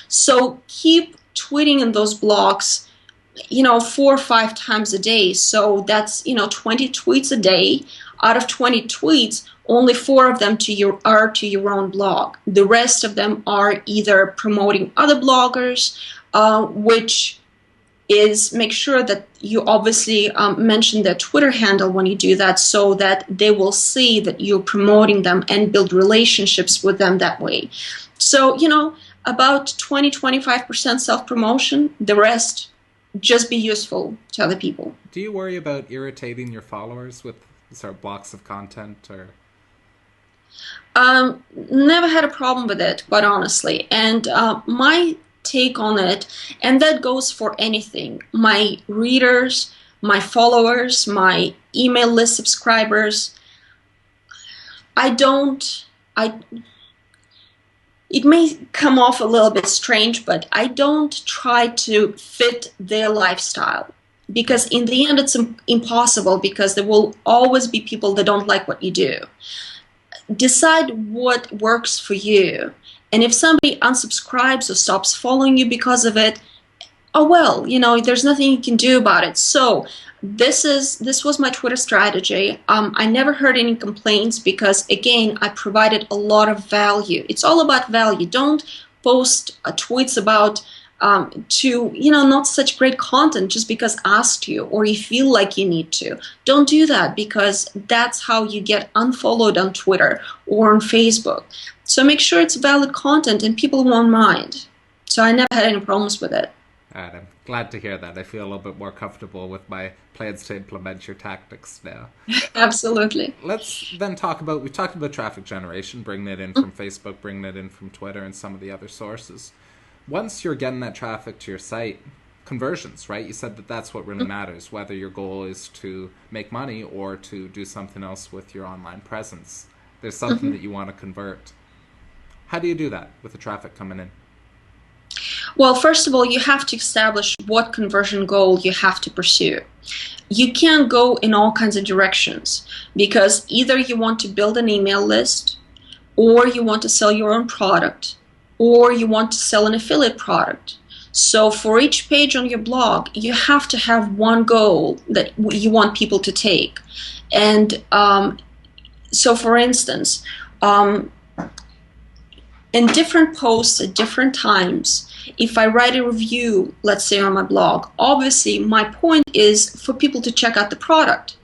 B: So keep tweeting in those blogs, 4 or 5 times a day. So that's, 20 tweets a day. Out of 20 tweets, only 4 of them are to your own blog. The rest of them are either promoting other bloggers, which is make sure that you obviously mention their Twitter handle when you do that, so that they will see that you're promoting them and build relationships with them that way. So, about 20-25% self-promotion, the rest just be useful to other people.
A: Do you worry about irritating your followers with sort of blocks of content, or?
B: Never had a problem with it, quite honestly. And my take on it, and that goes for anything, my readers, my followers, my email list subscribers, it may come off a little bit strange, but I don't try to fit their lifestyle, because in the end it's impossible, because there will always be people that don't like what you do. Decide what works for you, and if somebody unsubscribes or stops following you because of it, oh well, there's nothing you can do about it. So this was my Twitter strategy. I never heard any complaints, because again, I provided a lot of value. It's all about value. Don't post tweets about not such great content just because asked you, or you feel like you need to. Don't do that, because that's how you get unfollowed on Twitter or on Facebook. So make sure it's valid content and people won't mind. So I never had any problems with it.
A: I'm glad to hear that. I feel a little bit more comfortable with my plans to implement your tactics now.
B: Absolutely.
A: Let's then we've talked about traffic generation, bringing it in from Facebook, bringing it in from Twitter and some of the other sources. Once you're getting that traffic to your site, conversions, right? You said that that's what really matters, whether your goal is to make money or to do something else with your online presence. There's something that you want to convert. How do you do that with the traffic coming in?
B: Well, first of all, you have to establish what conversion goal you have to pursue. You can't go in all kinds of directions, because either you want to build an email list, or you want to sell your own product, or you want to sell an affiliate product. So for each page on your blog, you have to have one goal that you want people to take. And so for instance, in different posts at different times, if I write a review, let's say on my blog, obviously my point is for people to check out the product.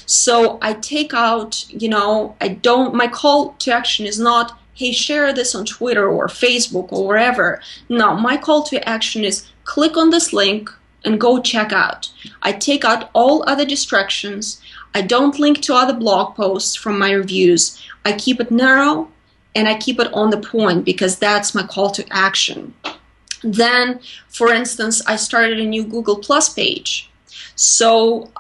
B: So I take out, my call to action is not, hey, share this on Twitter or Facebook or wherever. No, my call to action is click on this link and go check out. I take out all other distractions. I don't link to other blog posts from my reviews. I keep it narrow and I keep it on the point, because that's my call to action. Then, for instance, I started a new Google Plus page. So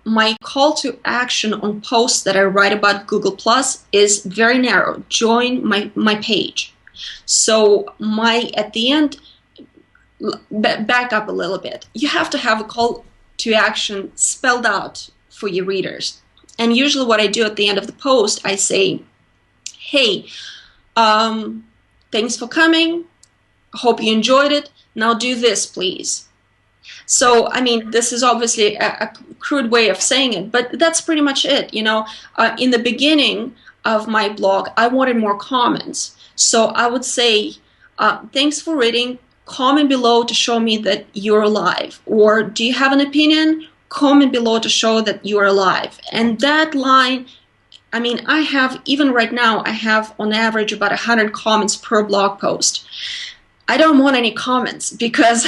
B: my call to action on posts that I write about Google Plus is very narrow. Join my page. So at the end, back up a little bit. You have to have a call to action spelled out for your readers. And usually what I do at the end of the post, I say, hey, thanks for coming. Hope you enjoyed it. Now do this, please. So, this is obviously a crude way of saying it, but that's pretty much it. In the beginning of my blog, I wanted more comments. So I would say, thanks for reading. Comment below to show me that you're alive. Or do you have an opinion? comment below to show that you are alive. And that line, I mean, I have, even right now, I have on average about 100 comments per blog post. I don't want any comments because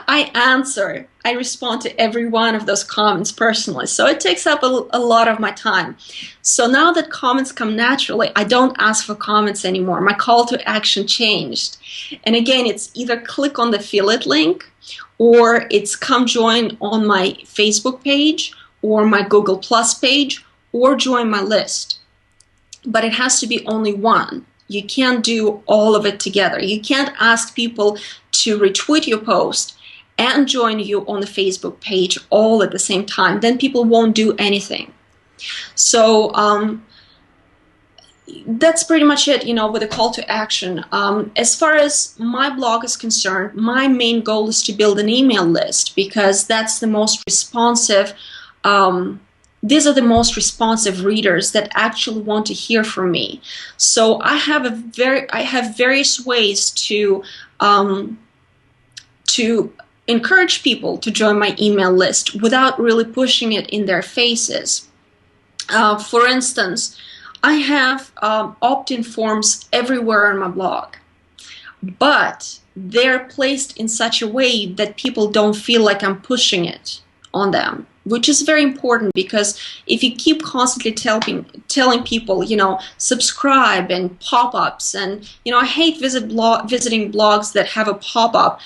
B: I respond to every one of those comments personally. So it takes up a lot of my time. So now that comments come naturally, I don't ask for comments anymore. My call to action changed. And again, it's either click on the affiliate link, or it's come join on my Facebook page or my Google Plus page, or join my list. But it has to be only one. You can't do all of it together. You can't ask people to retweet your post and join you on the Facebook page all at the same time. Then people won't do anything. So that's pretty much it, you know, with a call to action. As far as my blog is concerned, my main goal is to build an email list, because that's the most responsive. These are the most responsive readers that actually want to hear from me. So I have various ways to encourage people to join my email list without really pushing it in their faces. For instance, I have opt-in forms everywhere on my blog, but they're placed in such a way that people don't feel like I'm pushing it on them, which is very important, because if you keep constantly telling people, you know, subscribe and pop-ups, and, you know, I hate visiting blogs that have a pop-up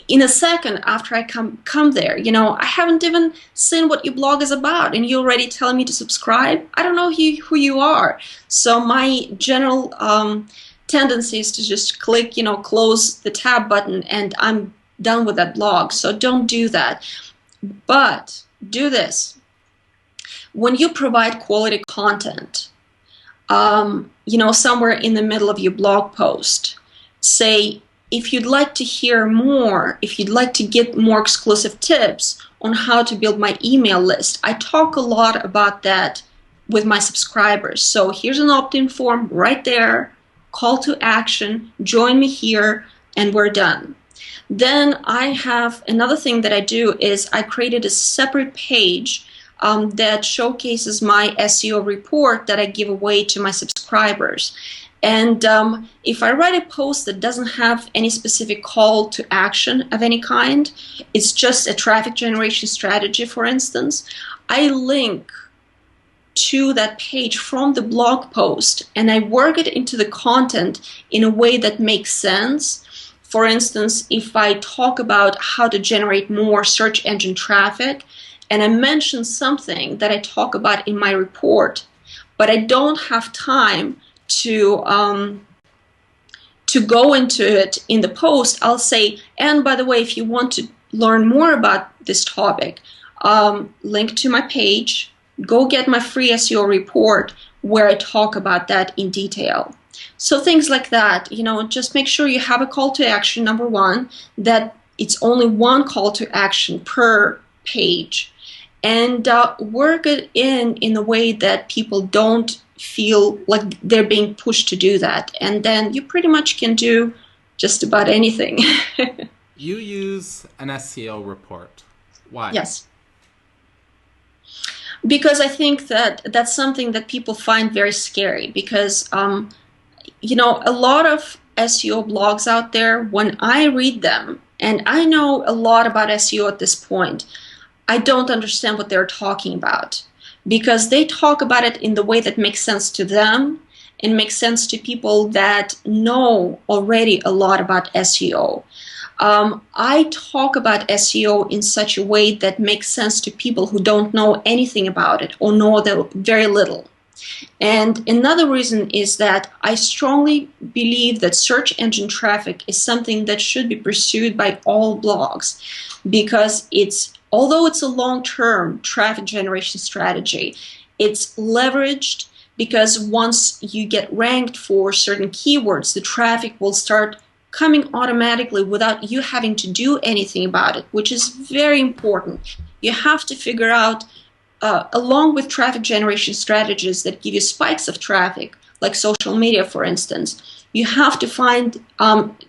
B: in a second after I come there. You know, I haven't even seen what your blog is about, and you're already telling me to subscribe. I don't know who you are. So my general tendency is to just click, you know, close the tab button, and I'm done with that blog. So don't do that. But do this. When you provide quality content, you know, somewhere in the middle of your blog post, say, if you'd like to hear more, if you'd like to get more exclusive tips on how to build my email list, I talk a lot about that with my subscribers. So here's an opt-in form right there, call to action, join me here, and we're done. Then I have another thing that I do is I created a separate page that showcases my SEO report that I give away to my subscribers. And if I write a post that doesn't have any specific call to action of any kind, it's just a traffic generation strategy, for instance, I link to that page from the blog post, and I work it into the content in a way that makes sense. For instance, if I talk about how to generate more search engine traffic, and I mention something that I talk about in my report, but I don't have time to go into it in the post, I'll say, and by the way, if you want to learn more about this topic, link to my page, go get my free SEO report where I talk about that in detail. So things like that, you know, just make sure you have a call to action, number one, that it's only one call to action per page, and work it in a way that people don't feel like they're being pushed to do that. And then you pretty much can do just about anything.
A: You use an SEO report. Why?
B: Yes. Because I think that that's something that people find very scary, because you know, a lot of SEO blogs out there, when I read them, and I know a lot about SEO at this point, I don't understand what they're talking about, because they talk about it in the way that makes sense to them and makes sense to people that know already a lot about SEO. I talk about SEO in such a way that makes sense to people who don't know anything about it or know very little. And another reason is that I strongly believe that search engine traffic is something that should be pursued by all blogs, because although it's a long-term traffic generation strategy, it's leveraged, because once you get ranked for certain keywords, the traffic will start coming automatically without you having to do anything about it, which is very important. You have to figure out, along with traffic generation strategies that give you spikes of traffic, like social media, for instance, you have to find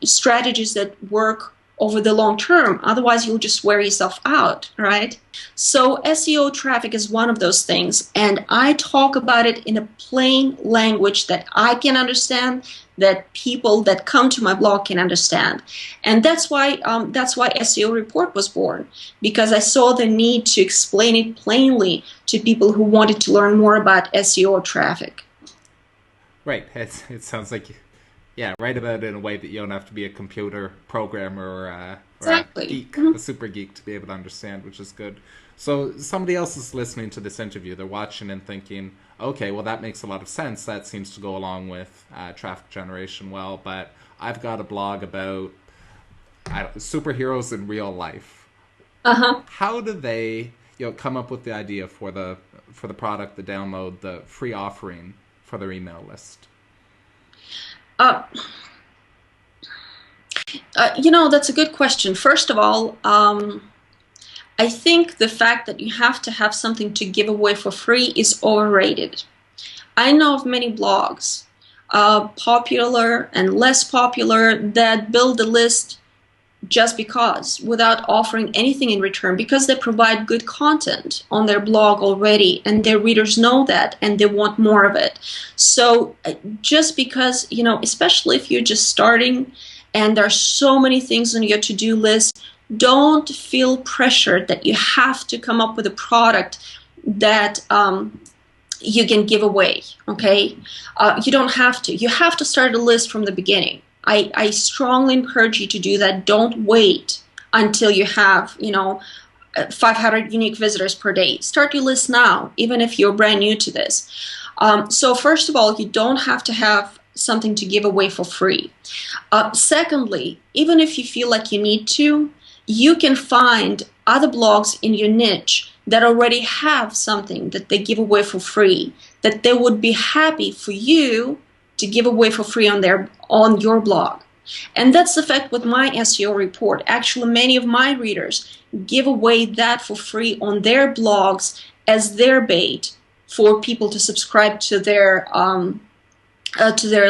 B: strategies that work over the long term. Otherwise, you'll just wear yourself out, right? So SEO traffic is one of those things, and I talk about it in a plain language that I can understand, that people that come to my blog can understand. And that's why SEO Report was born, because I saw the need to explain it plainly to people who wanted to learn more about SEO traffic.
A: Right. It sounds like, yeah, write about it in a way that you don't have to be a computer programmer or a
B: Exactly.
A: geek, a super geek to be able to understand, which is good. So somebody else is listening to this interview. They're watching and thinking, okay, well, that makes a lot of sense. That seems to go along with traffic generation well, but I've got a blog about superheroes in real life.
B: Uh-huh.
A: How do they, come up with the idea for the product, the download, the free offering for their email list?
B: That's a good question. First of all, I think the fact that you have to have something to give away for free is overrated. I know of many blogs, popular and less popular, that build a list just because, without offering anything in return, because they provide good content on their blog already, and their readers know that, and they want more of it. So just because, especially if you're just starting and there are so many things on your to-do list, don't feel pressured that you have to come up with a product that you can give away, okay? You don't have to. You have to start a list from the beginning. I strongly encourage you to do that. Don't wait until you have, 500 unique visitors per day. Start your list now, even if you're brand new to this. So first of all, you don't have to have something to give away for free. Secondly, even if you feel like you need to, you can find other blogs in your niche that already have something that they give away for free, that they would be happy for you to give away for free on your blog. And that's the fact with my SEO report. Actually, many of my readers give away that for free on their blogs as their bait for people to subscribe to their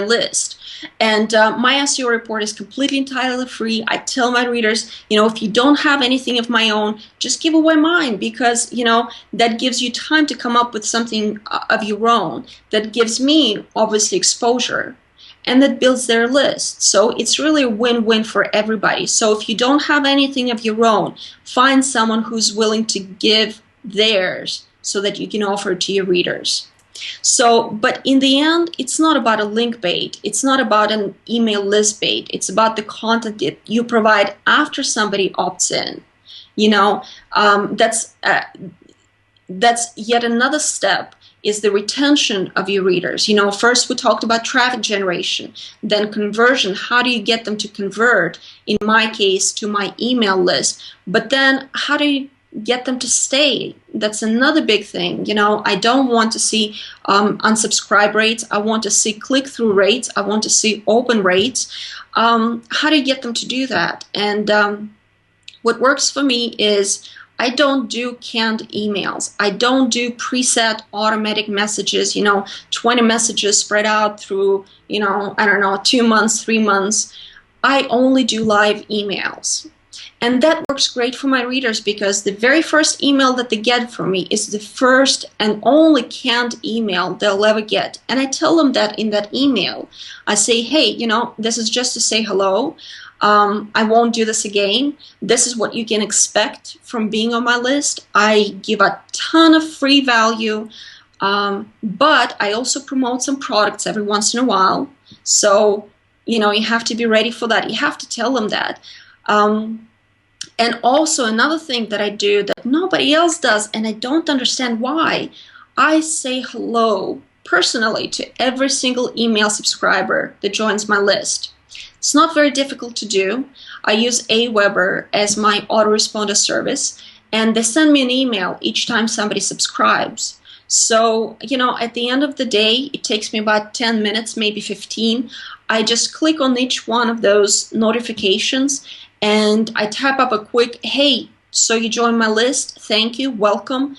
B: list. And my SEO report is completely entirely free. I tell my readers, if you don't have anything of my own, just give away mine, because, that gives you time to come up with something of your own. That gives me, obviously, exposure, and that builds their list. So it's really a win-win for everybody. So if you don't have anything of your own, find someone who's willing to give theirs so that you can offer it to your readers. So, but in the end, it's not about a link bait. It's not about an email list bait. It's about the content that you provide after somebody opts in. That's yet another step, is the retention of your readers. First we talked about traffic generation, then conversion. How do you get them to convert, in my case, to my email list? But then how do you get them to stay? That's another big thing. I don't want to see unsubscribe rates. I want to see click-through rates. I want to see open rates. How do you get them to do that? And what works for me is I don't do canned emails. I don't do preset automatic messages, 20 messages spread out through, 2 months, 3 months. I only do live emails. And that works great for my readers, because the very first email that they get from me is the first and only canned email they'll ever get. And I tell them that in that email. I say, hey, this is just to say hello. I won't do this again. This is what you can expect from being on my list. I give a ton of free value, but I also promote some products every once in a while. So, you have to be ready for that. You have to tell them that. And also another thing that I do that nobody else does, and I don't understand why, I say hello personally to every single email subscriber that joins my list. It's not very difficult to do. I use Aweber as my autoresponder service, and they send me an email each time somebody subscribes. So, at the end of the day, it takes me about 10 minutes, maybe 15. I just click on each one of those notifications, and I type up a quick, hey, so you joined my list, thank you, welcome,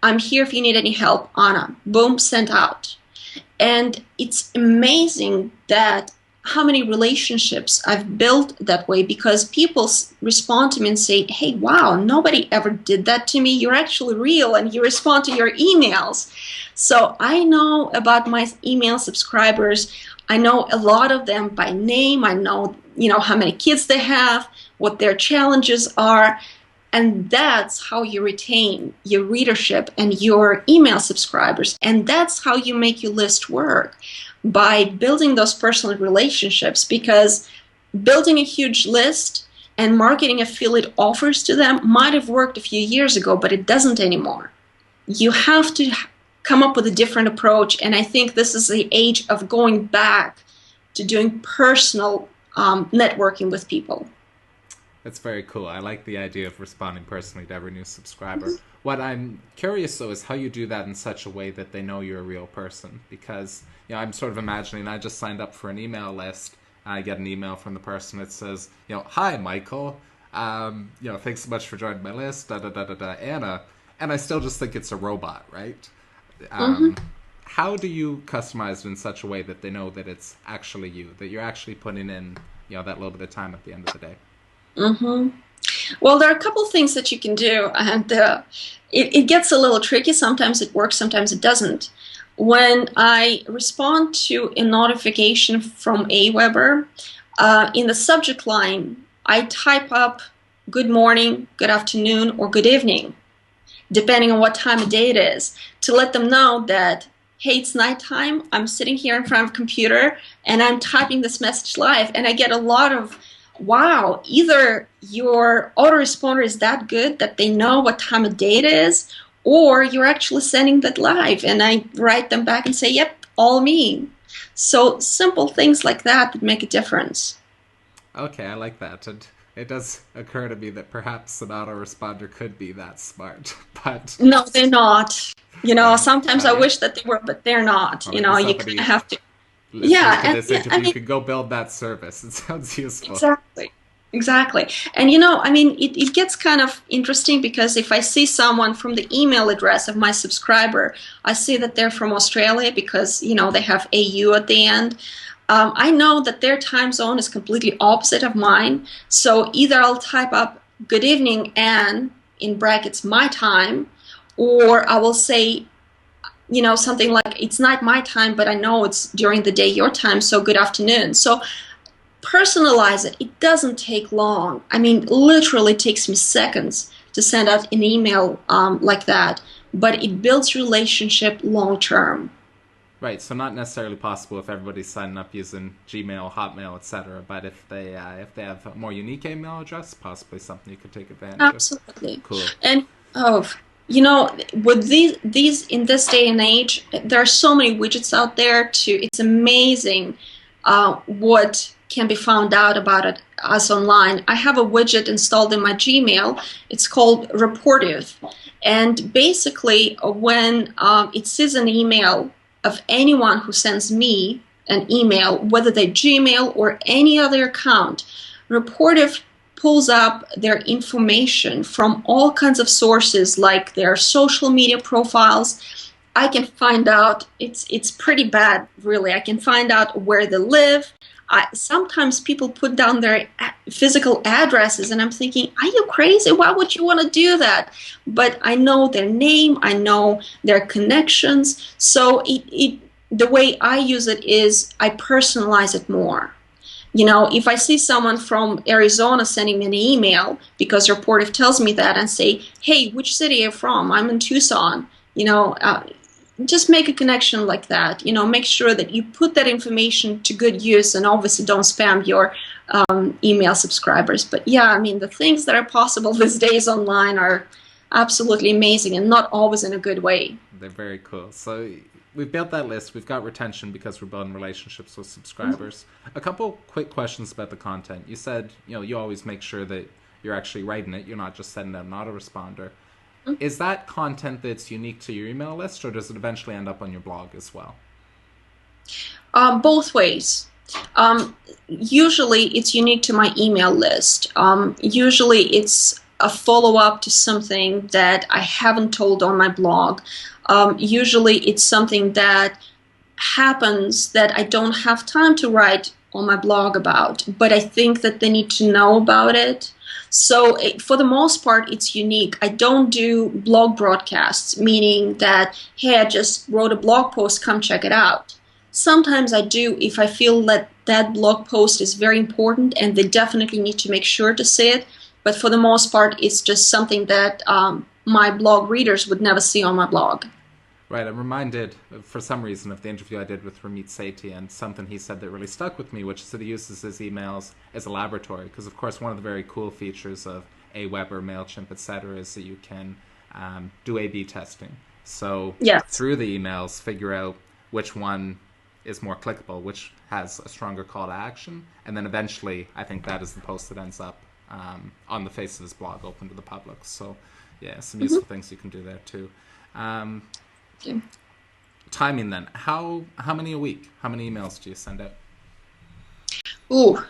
B: I'm here if you need any help, Anna. Boom, sent out. And it's amazing that how many relationships I've built that way, because people respond to me and say, hey, wow, nobody ever did that to me. You're actually real, and you respond to your emails. So I know about my email subscribers. I know a lot of them by name. I know, how many kids they have, what their challenges are. And that's how you retain your readership and your email subscribers. And that's how you make your list work, by building those personal relationships. Because building a huge list and marketing affiliate offers to them might have worked a few years ago, but it doesn't anymore. You have to come up with a different approach. And I think this is the age of going back to doing personal networking with people.
A: That's very cool. I like the idea of responding personally to every new subscriber. What I'm curious, though, is how you do that in such a way that they know you're a real person. Because, I'm sort of imagining I just signed up for an email list. I get an email from the person that says, hi, Michael. Thanks so much for joining my list, Anna. And I still just think it's a robot, right? How do you customize it in such a way that they know that it's actually you, that you're actually putting in, that little bit of time at the end of the day?
B: Well, there are a couple of things that you can do, and it gets a little tricky. Sometimes it works, sometimes it doesn't. When I respond to a notification from Aweber, in the subject line, I type up good morning, good afternoon, or good evening, depending on what time of day it is, to let them know that, hey, it's nighttime, I'm sitting here in front of a computer, and I'm typing this message live. And I get a lot of, wow, either your autoresponder is that good that they know what time of day it is, or you're actually sending that live. And I write them back and say, yep, all me. So simple things like that make a difference.
A: Okay, I like that. And it does occur to me that perhaps an autoresponder could be that smart, but...
B: No, they're not. Sometimes I wish that they were, but they're not. You kind of have to...
A: Yeah, to this interview, you could go build that service. It sounds useful.
B: Exactly. And it gets kind of interesting, because if I see someone from the email address of my subscriber, I see that they're from Australia because, they have AU at the end. I know that their time zone is completely opposite of mine. So either I'll type up good evening and in brackets my time, or I will say, something like, it's not my time, but I know it's during the day your time, so good afternoon. So personalize it. It doesn't take long. Literally takes me seconds to send out an email like that, but it builds relationship long term.
A: Right, so not necessarily possible if everybody's signing up using Gmail, Hotmail, etc. But if they have a more unique email address, possibly something you could take advantage of.
B: Absolutely.
A: Cool.
B: And with these in this day and age, there are so many widgets out there. It's amazing what can be found out about us online. I have a widget installed in my Gmail. It's called Reportive, and basically, when it sees an email of anyone who sends me an email, whether they Gmail or any other account, Reportive pulls up their information from all kinds of sources, like their social media profiles. I can find out, it's pretty bad, really. I can find out where they live. Sometimes people put down their physical addresses, and I'm thinking, are you crazy? Why would you want to do that? But I know their name, I know their connections. So the way I use it is I personalize it more. If I see someone from Arizona sending me an email because Reportive tells me that, and say, hey, which city are you from? I'm in Tucson. Just make a connection like that. Make sure that you put that information to good use, and obviously don't spam your email subscribers. But yeah, the things that are possible these days online are absolutely amazing, and not always in a good way.
A: They're very cool. So we've built that list. We've got retention because we're building relationships with subscribers. A couple quick questions about the content. You said, you always make sure that you're actually writing it. You're not just sending out an autoresponder. Is that content that's unique to your email list, or does it eventually end up on your blog as well?
B: Both ways. Usually it's unique to my email list. Usually it's a follow-up to something that I haven't told on my blog. Usually it's something that happens that I don't have time to write on my blog about, but I think that they need to know about it. So for the most part, it's unique. I don't do blog broadcasts, meaning that, hey, I just wrote a blog post, come check it out. Sometimes I do if I feel that that blog post is very important and they definitely need to make sure to see it. But for the most part, it's just something that my blog readers would never see on my blog.
A: Right, I'm reminded, for some reason, of the interview I did with Ramit Sethi and something he said that really stuck with me, which is that he uses his emails as a laboratory. Because, of course, one of the very cool features of Aweber, MailChimp, etc., is that you can do A/B testing. So
B: Yes.
A: through the emails, figure out which one is more clickable, which has a stronger call to action, and then eventually, I think that is the post that ends up on the face of his blog, open to the public. So, yeah, some useful things you can do there too.
B: Okay.
A: Timing then. How many a week? How many emails do you send out?
B: Ooh.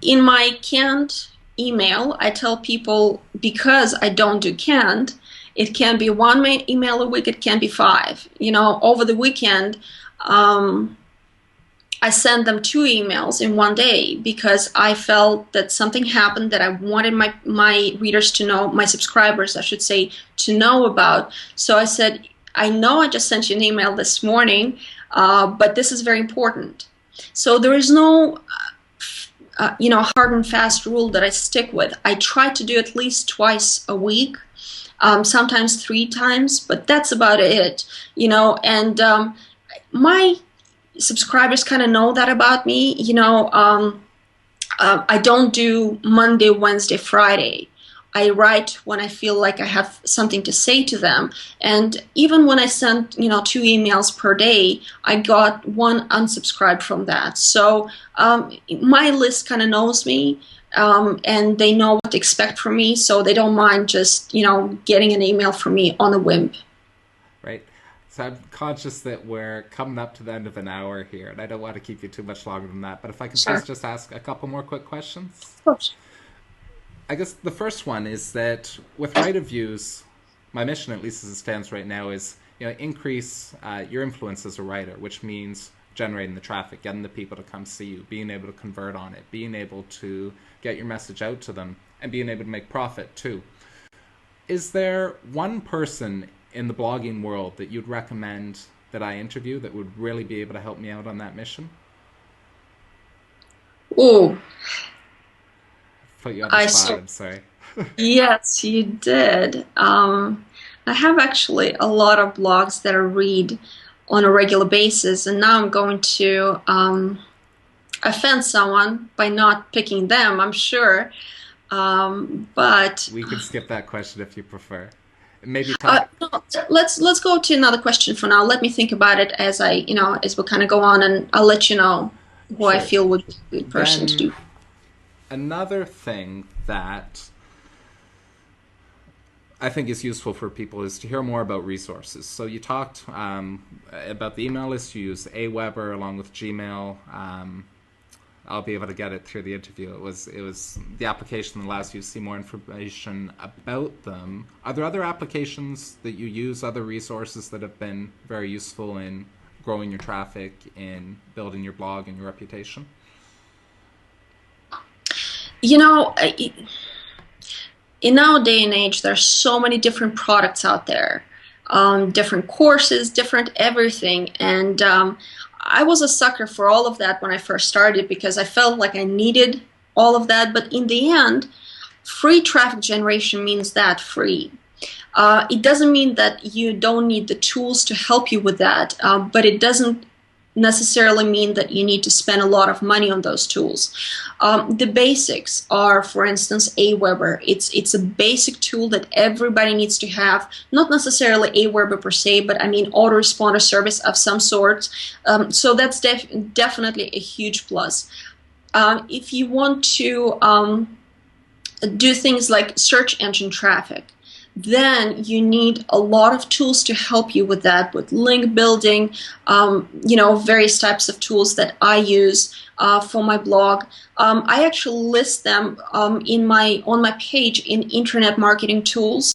B: In my canned email, I tell people, because I don't do canned, it can be one email a week, it can be 5. You know, over the weekend, I send them 2 emails in one day because I felt that something happened that I wanted my readers to know, my subscribers, I should say, to know about. So I said, I know I just sent you an email this morning, but this is very important. So there is no hard and fast rule that I stick with. I try to do at least twice a week, sometimes 3 times, but that's about it. And my subscribers kind of know that about me. I don't do Monday, Wednesday, Friday. I write when I feel like I have something to say to them. And even when I sent, 2 emails per day, I got 1 unsubscribed from that. So my list kind of knows me, and they know what to expect from me. So they don't mind just, getting an email from me on a whim.
A: Right. So I'm conscious that we're coming up to the end of an hour here, and I don't want to keep you too much longer than that. But if I can
B: Sure.
A: just ask a couple more quick questions.
B: Of course.
A: I guess the first one is that with writer views, my mission, at least as it stands right now, is increase your influence as a writer, which means generating the traffic, getting the people to come see you, being able to convert on it, being able to get your message out to them, and being able to make profit too. Is there one person in the blogging world that you'd recommend that I interview that would really be able to help me out on that mission?
B: Ooh.
A: Put you on the spot, I'm sorry.
B: Yes, you did. I have actually a lot of blogs that I read on a regular basis, and now I'm going to offend someone by not picking them, I'm sure. But
A: we could skip that question if you prefer. Maybe
B: no, let's go to another question for now. Let me think about it as as we kind of go on, and I'll let you know who I feel would be a good person to do.
A: Another thing that I think is useful for people is to hear more about resources. So you talked about the email list. You use Aweber along with Gmail. I'll be able to get it through the interview. It was the application that allows you to see more information about them. Are there other applications that you use, other resources that have been very useful in growing your traffic, in building your blog and your reputation?
B: In our day and age, there's so many different products out there, different courses, different everything, and I was a sucker for all of that when I first started because I felt like I needed all of that. But in the end, free traffic generation means that free. It doesn't mean that you don't need the tools to help you with that, but it doesn't necessarily mean that you need to spend a lot of money on those tools. The basics are, for instance, Aweber. It's a basic tool that everybody needs to have, not necessarily Aweber per se, but I mean autoresponder service of some sort. So that's definitely a huge plus. If you want to do things like search engine traffic, then you need a lot of tools to help you with that, with link building, various types of tools that I use for my blog. I actually list them on my page in Internet Marketing Tools.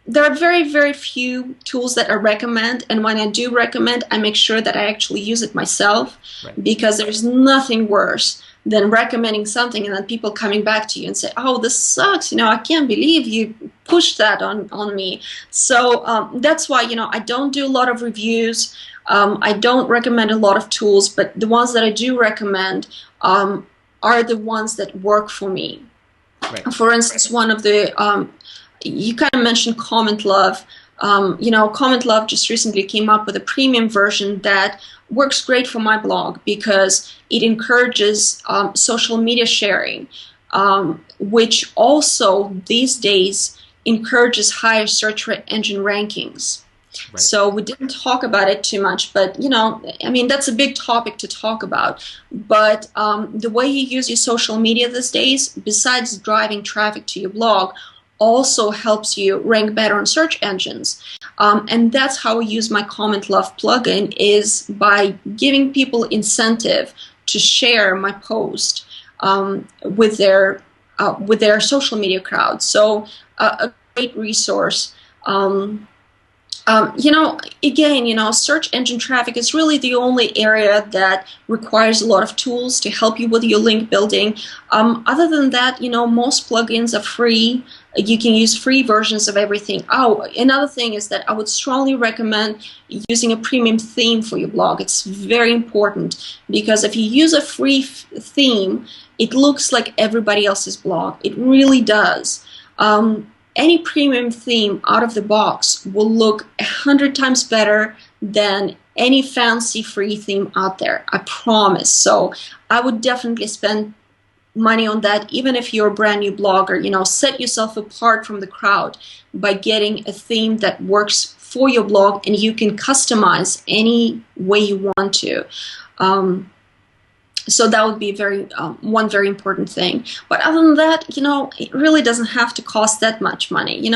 B: there are very, very few tools that I recommend, and when I do recommend, I make sure that I actually use it myself,
A: Right.
B: because there's nothing worse than recommending something and then people coming back to you and say, "Oh, this sucks. I can't believe you pushed that on me." So that's why I don't do a lot of reviews. I don't recommend a lot of tools, but the ones that I do recommend are the ones that work for me.
A: Right.
B: For instance, one of the you kind of mentioned Comment Love. Comment Love just recently came up with a premium version that works great for my blog because it encourages social media sharing, which also these days encourages higher search engine rankings.
A: Right.
B: So we didn't talk about it too much, but that's a big topic to talk about. But the way you use your social media these days, besides driving traffic to your blog, also helps you rank better on search engines. And that's how I use my Comment Love plugin, is by giving people incentive to share my post with their social media crowd. So a great resource. Again, search engine traffic is really the only area that requires a lot of tools to help you with your link building. Other than that, most plugins are free. You can use free versions of everything. Oh, another thing is that I would strongly recommend using a premium theme for your blog. It's very important, because if you use a free theme, it looks like everybody else's blog. It really does. Any premium theme out of the box will look 100 times better than any fancy free theme out there. I promise. So I would definitely spend money on that, even if you're a brand new blogger. Set yourself apart from the crowd by getting a theme that works for your blog, and you can customize any way you want to. So that would be one very important thing. But other than that, it really doesn't have to cost that much money.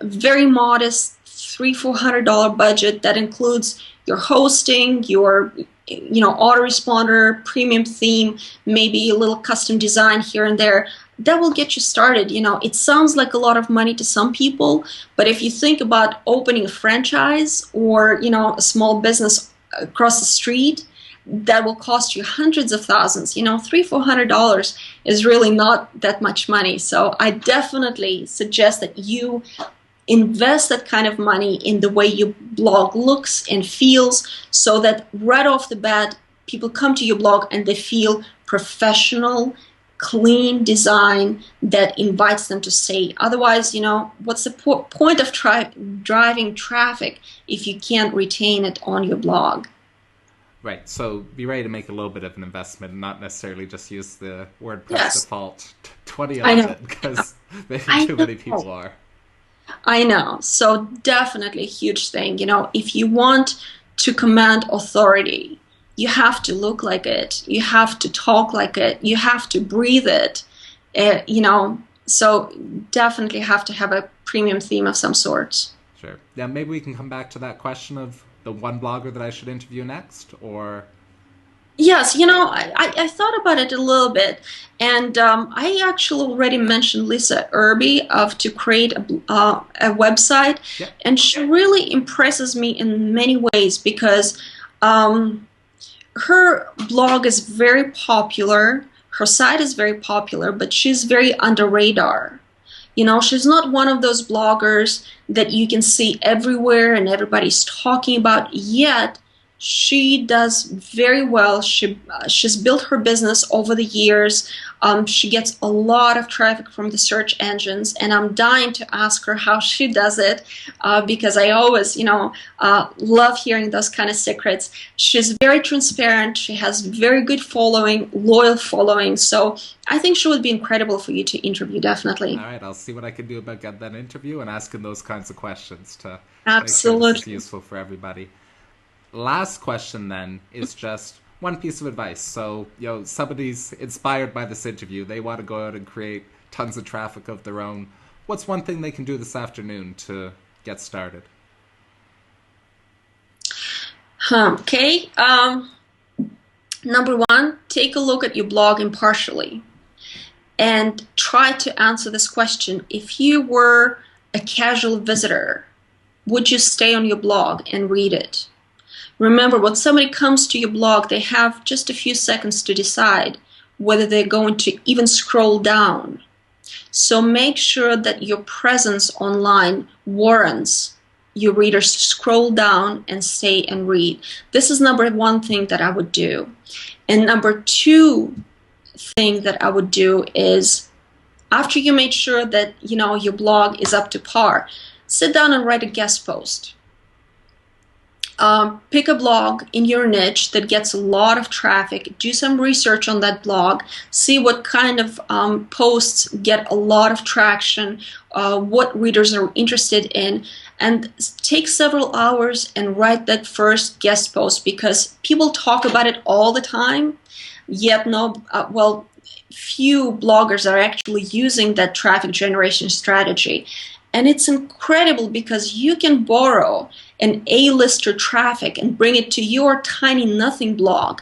B: Very modest $300-400 budget that includes your hosting, your autoresponder, premium theme, maybe a little custom design here and there. That will get you started. It sounds like a lot of money to some people, but if you think about opening a franchise or a small business across the street, that will cost you hundreds of thousands. $300-400 is really not that much money. So I definitely suggest that you invest that kind of money in the way your blog looks and feels, so that right off the bat, people come to your blog and they feel professional, clean design that invites them to stay. Otherwise, what's the point of driving traffic if you can't retain it on your blog?
A: Right, so be ready to make a little bit of an investment, and not necessarily just use the WordPress
B: Yes.
A: default 20 on it, because maybe too many people are.
B: I know. So definitely a huge thing. If you want to command authority, you have to look like it. You have to talk like it. You have to breathe it. So definitely have to have a premium theme of some sort.
A: Sure. Yeah, maybe we can come back to that question of the one blogger that I should interview next, or...
B: Yes, I thought about it a little bit, and I actually already mentioned Lisa Irby of To Create a Website,
A: Yeah.
B: and she really impresses me in many ways, because her blog is very popular, her site is very popular, but she's very under radar. She's not one of those bloggers that you can see everywhere and everybody's talking about, yet she does very well. She's built her business over the years. She gets a lot of traffic from the search engines, and I'm dying to ask her how she does it, because I always, love hearing those kind of secrets. She's very transparent. She has very good following, loyal following. So I think she would be incredible for you to interview, definitely.
A: All right, I'll see what I can do about getting that interview and asking those kinds of questions to
B: Absolutely.
A: make sure this is useful for everybody. Last question then is just one piece of advice. So, somebody's inspired by this interview. They want to go out and create tons of traffic of their own. What's one thing they can do this afternoon to get started?
B: Okay. Number one, take a look at your blog impartially and try to answer this question. If you were a casual visitor, would you stay on your blog and read it? Remember, when somebody comes to your blog, they have just a few seconds to decide whether they're going to even scroll down. So make sure that your presence online warrants your readers to scroll down and stay and read. This is number one thing that I would do. And number two thing that I would do is, after you make sure that your blog is up to par, sit down and write a guest post. Pick a blog in your niche that gets a lot of traffic. Do some research on that blog. See what kind of posts get a lot of traction, what readers are interested in, and take several hours and write that first guest post, because people talk about it all the time, yet few bloggers are actually using that traffic generation strategy. And it's incredible because you can borrow an A-lister traffic and bring it to your tiny nothing blog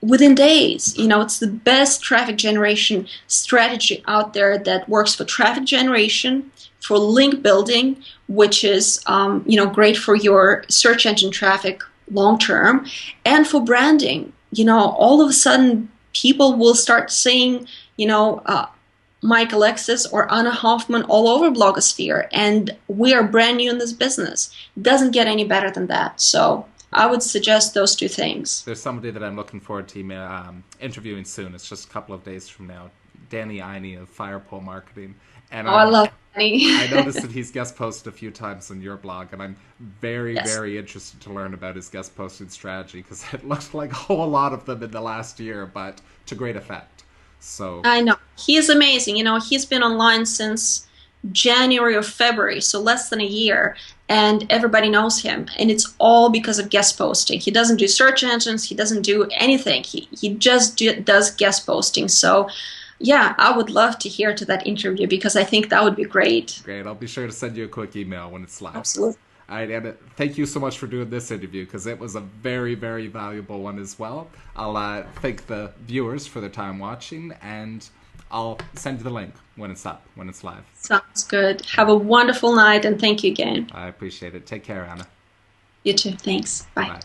B: within days. It's the best traffic generation strategy out there that works for traffic generation, for link building, which is great for your search engine traffic long term, and for branding. All of a sudden people will start saying, Mike Alexis or Anna Hoffman all over blogosphere, and we are brand new in this business. It doesn't get any better than that. So I would suggest those two things.
A: There's somebody that I'm looking forward to interviewing soon. It's just a couple of days from now. Danny Iney of Firepole Marketing. And
B: I love Danny.
A: I noticed that he's guest posted a few times on your blog, and I'm very interested to learn about his guest posting strategy, because it looks like a whole lot of them in the last year, but to great effect. So
B: I know. He is amazing. He's been online since January or February, so less than a year, and everybody knows him. And it's all because of guest posting. He doesn't do search engines. He doesn't do anything. He just does guest posting. So yeah, I would love to hear to that interview, because I think that would be great.
A: Great. I'll be sure to send you a quick email when it's live.
B: Absolutely.
A: All right, Anna, thank you so much for doing this interview, because it was a very, very valuable one as well. I'll thank the viewers for their time watching, and I'll send you the link when it's up, when it's live.
B: Sounds good. Have a wonderful night, and thank you again.
A: I appreciate it. Take care, Anna.
B: You too. Thanks. Bye.
A: Bye.